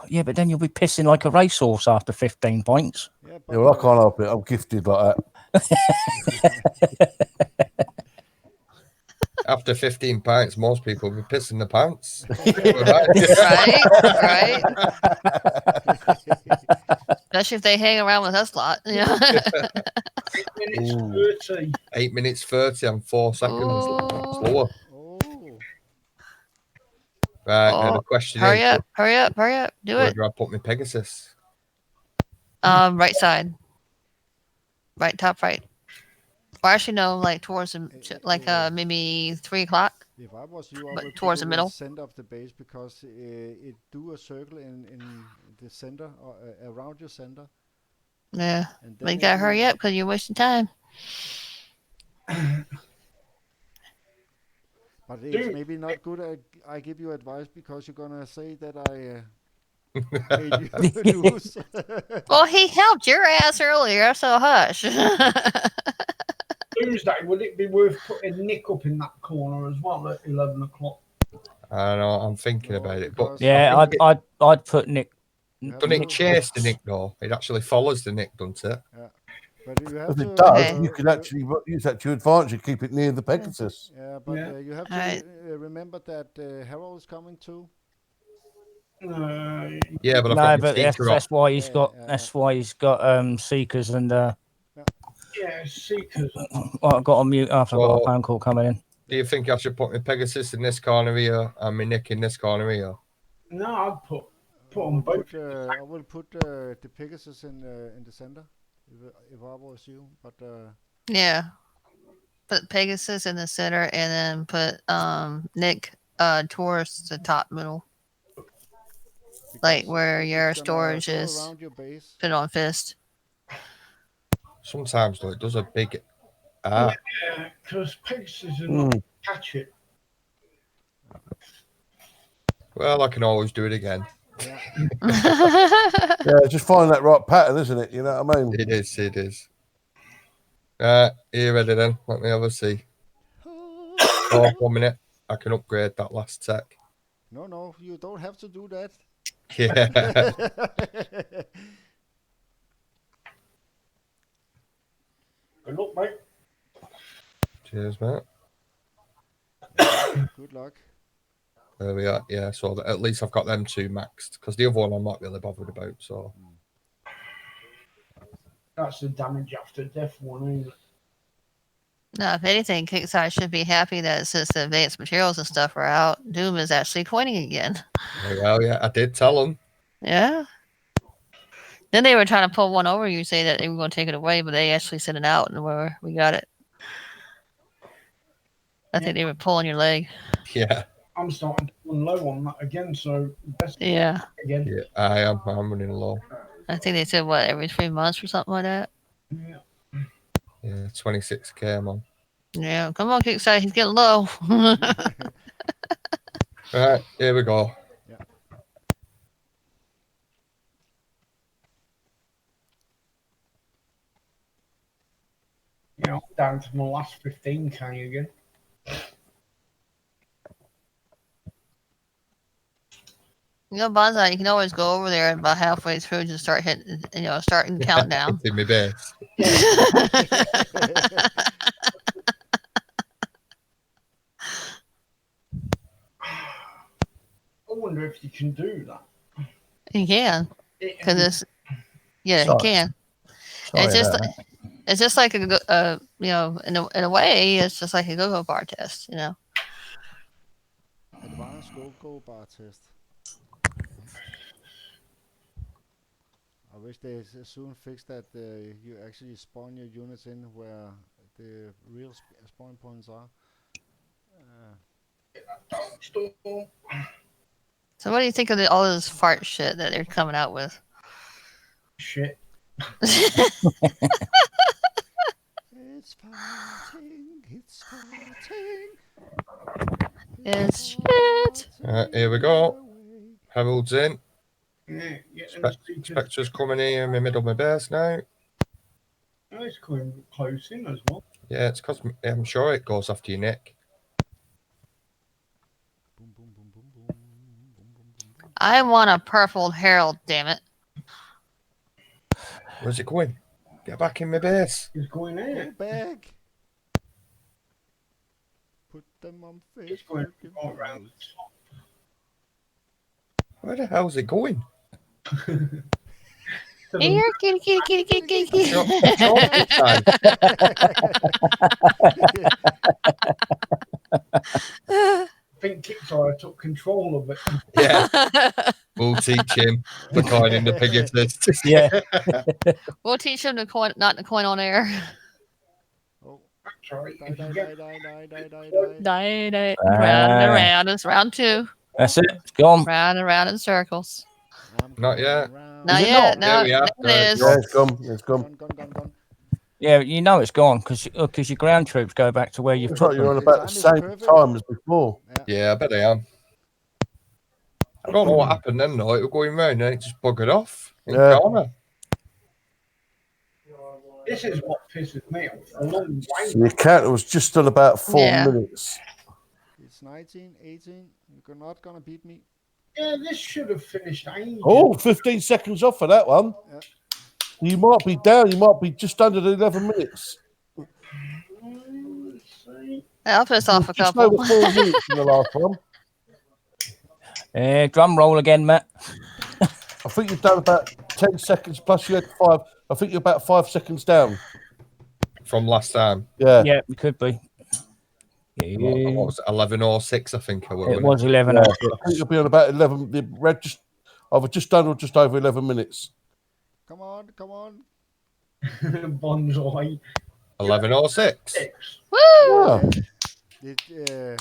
F: Yeah, but then you'll be pissing like a racehorse after 15 points.
A: Yeah,
C: Yeah, well, I can't help it. I'm gifted like that.
D: After 15 pints, most people will be pissing the pants.
B: Right. Especially if they hang around with us a lot. Yeah.
E: 8 minutes
C: Ooh.
E: 30.
D: 8 minutes 30 and 4 seconds
B: Oh.
D: slower.
A: Oh,
D: Right, now
B: Oh,
D: the question
B: hurry
D: is,
B: up, hurry up, hurry up. Do
D: where
B: it.
D: do I put my Pegasus?
B: Right side. Right, top right. Or actually, no, like towards the, like maybe 3 o'clock,
A: if I was you, I
B: but
A: would put
B: towards
A: it
B: the
A: in
B: middle.
A: center of the base because it do a circle in the center or around your center,
B: Yeah.
A: and
B: But you
A: then
B: gotta hurry up because you're wasting time.
A: But it's
E: Dude.
A: maybe not good. I give you advice because you're gonna say that I made you lose.
B: Well, he helped your ass earlier, so hush.
E: Tuesday, would it be worth putting Nick up in that corner as well at 11 o'clock?
D: I don't know, I'm thinking
A: No,
D: about it. But
A: because
D: I
F: Yeah,
D: think
F: I'd put Nick.
A: you have
D: don't it
A: to.
D: chase the Nick though? It actually follows the Nick, doesn't it?
A: Yeah, but you have
C: If
A: to.
C: it does,
B: Okay.
C: you can actually use that to your advantage and keep it near the Pegasus.
A: Yeah, but
E: Yeah.
A: you have to
B: Alright.
A: remember that Harold is coming too.
D: Yeah, but I've
F: No,
D: got my
F: but
D: seeker
F: that's
D: up.
F: why he's
A: Yeah,
F: got.
A: yeah,
F: That's why he's got seekers and.
E: yeah, Seekers.
F: Well, I've got on mute after I've got a
D: So-
F: phone call coming in.
D: Do you think I should put my Pegasus in this corner here and my Nick in this corner here?
E: No, I'd put
A: I
E: on
A: will
E: both.
A: put I will put the Pegasus in the center if I was you. But
B: Yeah. Put Pegasus in the center and then put Nick towards the top middle. Like
A: because
B: where your
A: it's gonna
B: storage
A: go
B: is.
A: around your base.
B: Put it on fist.
D: Sometimes though it does a big arc.
E: Yeah, because Pegasus is not catch it.
D: Well, I can always do it again.
A: Yeah.
C: Yeah, just find that right pattern, isn't it? You know what I mean?
D: It is, it is. Here ready then. Let me have a see. Oh, 1 minute. I can upgrade that last tech.
A: No, you don't have to do that.
D: Yeah.
E: Good luck, mate.
D: Cheers, mate.
A: Good luck.
D: There we are. Yeah, so that at least I've got them two maxed because the other one I'm not really bothered about. So
E: That's the damage after death one, ain't it?
B: No, if anything, Kickstarter should be happy that since the advanced materials and stuff are out, Doom is actually coining again.
D: well, yeah, I did tell them.
B: Yeah. Then they were trying to pull one over you, say that they were going to take it away, but they actually sent it out, and we got it. I think they were pulling your leg.
D: Yeah,
E: I'm starting to run low on that again, so best
B: Yeah.
E: again.
D: yeah, I am. I'm running low.
B: I think they said what every 3 months or something like that.
E: Yeah.
D: Yeah, 26k, man.
B: Yeah, come on, Kickstarter, he's getting low.
D: Right, here we go.
A: Yeah.
E: You know, down to my last 15k again.
B: You know, Bonsai, you can always go over there and about halfway through just start hitting, starting the countdown.
D: It's in my base.
E: I wonder if you can do that.
B: You can, because it's yeah, you
F: Sorry.
B: can.
F: Sorry
B: It's just
F: about that.
B: it's just like in a way, it's just like a go-go bar test,
A: Advanced go bar test. I wish they soon fix that you actually spawn your units in where the real spawn points are.
E: Storm.
B: So what do you think of all this fart shit that they're coming out with?
E: Shit.
A: It's farting, it's farting.
B: It's shit.
D: Here we go. Harold's in.
E: Yeah, yeah.
D: Spectre's coming here in the middle of my base now.
E: Oh, it's coming close in as well.
D: Yeah, it's because I'm sure it goes after your Nick.
A: Boom, boom, boom, boom, boom, boom, boom, boom, boom.
B: I want a purple herald, damn it.
D: Where's it going? Get back in my base.
E: It's going
A: Go
E: in.
A: back. Put them on
E: It's
A: Facebook.
E: going
A: and
E: all around the
A: post.
E: top.
D: Where the hell's it going?
E: to
B: Here,
E: the
B: kitty, kitty, kitty, kitty, kitty,
D: Sure,
B: kitty.
D: sure, big time.
E: I think Kickstarter took control of it.
D: Yeah, we'll teach him the coin in the Pegasus.
F: Yeah.
B: We'll teach him to coin, not to coin on air.
A: Oh,
E: That's right.
A: die,
E: If
A: die,
E: you
A: die,
E: get
A: die, die, die, die, die.
B: Die, die, round and around. It's round 2.
F: That's it. It's gone.
B: Round and round in circles.
A: I'm
D: Not
A: going
D: yet.
A: round.
B: Not
F: it
B: yet.
F: not?
B: No,
D: There we are.
B: there it is.
C: Yeah, it's gone. It's gone.
A: Gone.
F: Yeah, you know it's gone because your ground troops go back to where you've
C: It's like
F: took
C: you're on
F: them.
C: about the
A: Time is
C: same
A: perfect.
C: time as before.
D: Yeah, I bet I am. I don't know what happened then, though. It was going round and it just buggered off in
C: Yeah.
D: corner.
E: this is what pisses me off. A long way.
C: So your counter was just on about 4
B: Yeah.
C: minutes.
A: It's 19, 18. You're not gonna beat me.
E: Yeah, this should have finished ages.
C: Oh, 15 seconds off for that one.
A: Yeah.
C: You might be down. You might be just under the 11 minutes.
E: Let's see.
B: I'll piss off a
C: Just
B: couple.
C: over 4 minutes in the last one.
F: Drum roll again, Matt.
C: I think you've done about 10 seconds plus you had 5. I think you're about 5 seconds down.
D: From last time.
C: Yeah.
F: Yeah, it could be.
D: What was it, 11:06, I think.
F: It was 11.
C: Yeah. I think you'll be on about 11. The red just either just done or just over 11 minutes.
A: Come on.
E: Bonsai.
D: 11:06.
E: Six.
B: Woo!
C: Yeah.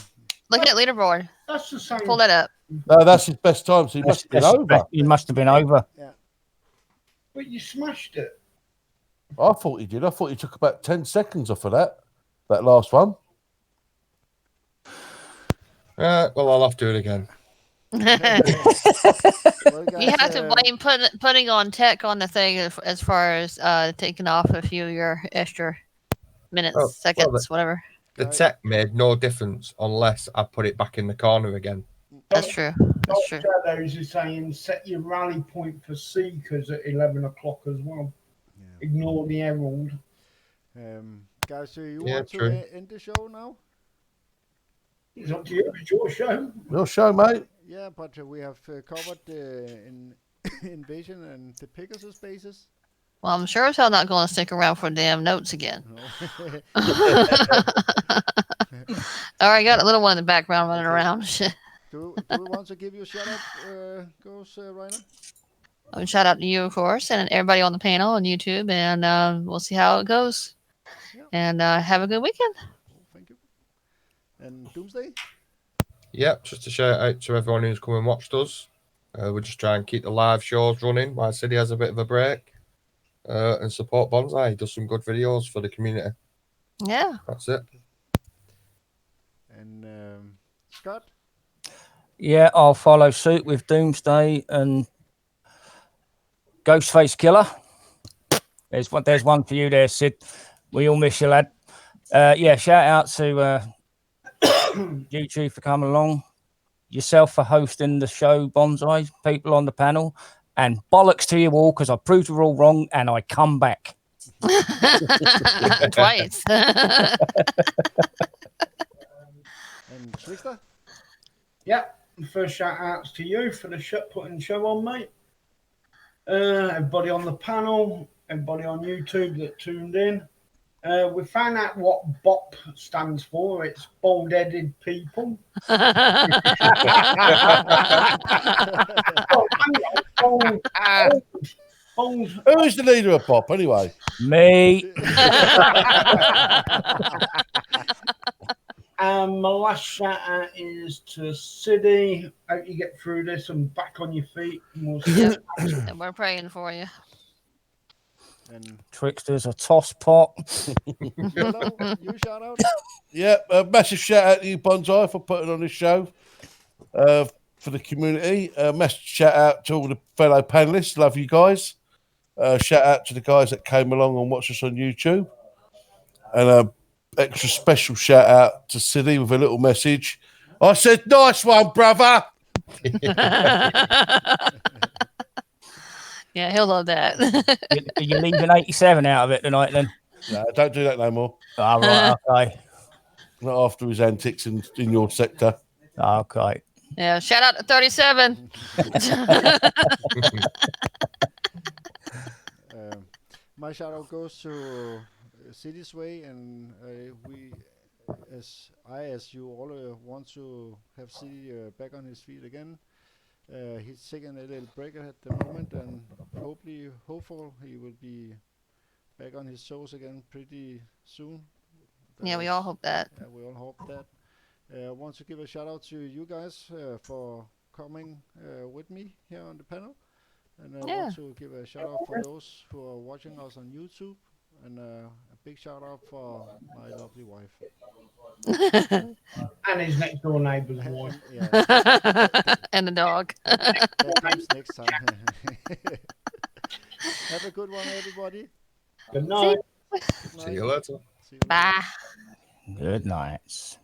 B: Look at leaderboard.
E: That's the same.
B: Pull that up.
C: No, that's his best time. So he must have been over.
F: He must have been over.
E: But you smashed it.
C: I thought he did. I thought he took about 10 seconds off of that last one.
D: Well, I'll have to do it again.
A: Well,
B: You
A: guys,
B: have to blame putting on tech on the thing as far as taking off a few of your extra minutes,
D: Oh,
B: seconds,
D: well,
B: whatever.
D: The
A: Right.
D: tech made no difference unless I put it back in the corner again.
B: That's true. That's true.
E: Shadows is saying set your rally point for Seekers at 11 o'clock as well.
A: Yeah.
E: Ignore the Herald.
A: Guys, so you
D: Yeah,
A: want
D: true.
A: to end the show now?
E: It's up to you. It's your show.
C: Your show, mate.
A: Yeah, but we have covered the invasion and the Pegasus bases.
B: Well, I'm sure as hell not going to stick around for damn notes again.
A: No.
B: All right, got a little one in the background running around.
A: do we want to give you a shout out, goes Rainer?
B: Shout out to you, of course, and everybody on the panel on YouTube, and we'll see how it goes.
A: Yeah.
B: And have a good weekend.
A: Thank you. And Doomsday?
D: Yep, just a shout out to everyone who's come and watched us. We're just trying to keep the live shows running while City has a bit of a break. And support Bonsai. He does some good videos for the community.
B: Yeah.
D: That's it.
A: And Scott?
F: Yeah, I'll follow suit with Doomsday and Ghostface Killer. There's one for you there, Sid. We all miss you, lad. Yeah, shout out to YouTube for coming along, yourself for hosting the show, Bonsai, people on the panel, and bollocks to you all because I proved you all wrong and I come back.
B: Twice.
A: And Trickster?
E: Yeah. First shout outs to you for the putting the show on, mate. Everybody on the panel, everybody on YouTube that tuned in. We found out what BOP stands for. It's bald-headed people. Oh, hang on. Bald.
C: Who's the leader of Pop anyway?
F: Me.
E: My last shout out is to Sidney. Hope you get through this and back on your feet. And we'll see.
B: And we're praying for you.
A: And
F: Trickster's a toss pot.
A: hello, you shout out?
C: Yeah, a massive shout out to you, Bonsai, for putting on this show for the community. Massive shout out to all the fellow panelists. Love you guys. Shout out to the guys that came along and watched us on YouTube. And a extra special shout out to Sidney with a little message. I said, nice one, brother.
B: Yeah, he'll love that.
F: You're leaving 87 out of it tonight, then?
C: No, don't do that no more.
F: All right, okay.
C: Not after his antics in your sector.
F: Okay.
B: Yeah, shout out to 37.
A: my shout out goes to City's Way, and as you all want to have City back on his feet again. He's taking a little break at the moment, and hopeful he will be back on his toes again pretty soon.
B: Yeah, we all hope that.
A: Yeah, we all hope that. I want to give a shout out to you guys for coming with me here on the panel. And I
B: Yeah.
A: want to give a shout out for those who are watching us on YouTube. And a big shout out for my lovely wife.
E: And his next door neighbour's wife.
A: Yeah,
B: And the dog.
A: that comes next time. Have a good one, everybody.
E: Good night.
A: Good
D: See
A: night.
D: you later.
A: See you later.
B: Bye.
F: Good night.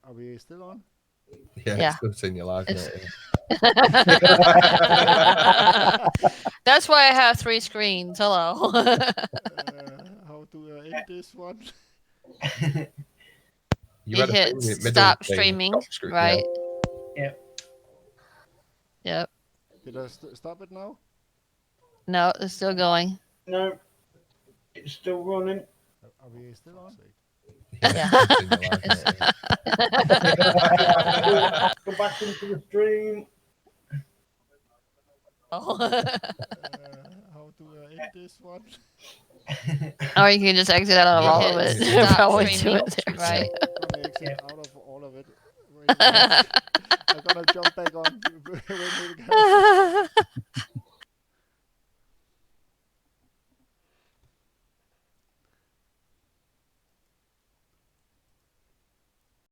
A: Are we still on?
D: Yeah,
B: Yeah.
D: it's good seeing you live,
B: It's-
D: mate.
B: That's why I have 3 screens. Hello.
A: How do I end this one?
D: You
B: You
D: had a
B: hit
D: thing in the middle
B: stop
D: thing,
B: streaming,
D: stop screen, yeah.
B: right?
E: Yep.
B: Yep.
A: Did I stop it now?
B: No, it's still going.
E: No, it's still running.
A: Are we still on?
D: Yeah, it's good seeing you live, mate.
E: Go back into the stream.
B: Oh.
A: How do I end this one?
B: Or you can just exit out of
D: Yeah,
B: all of
D: hit
B: it.
D: stop
B: Probably do
D: streaming,
B: it there, right?
A: I'm gonna exit out of all of it. Right now.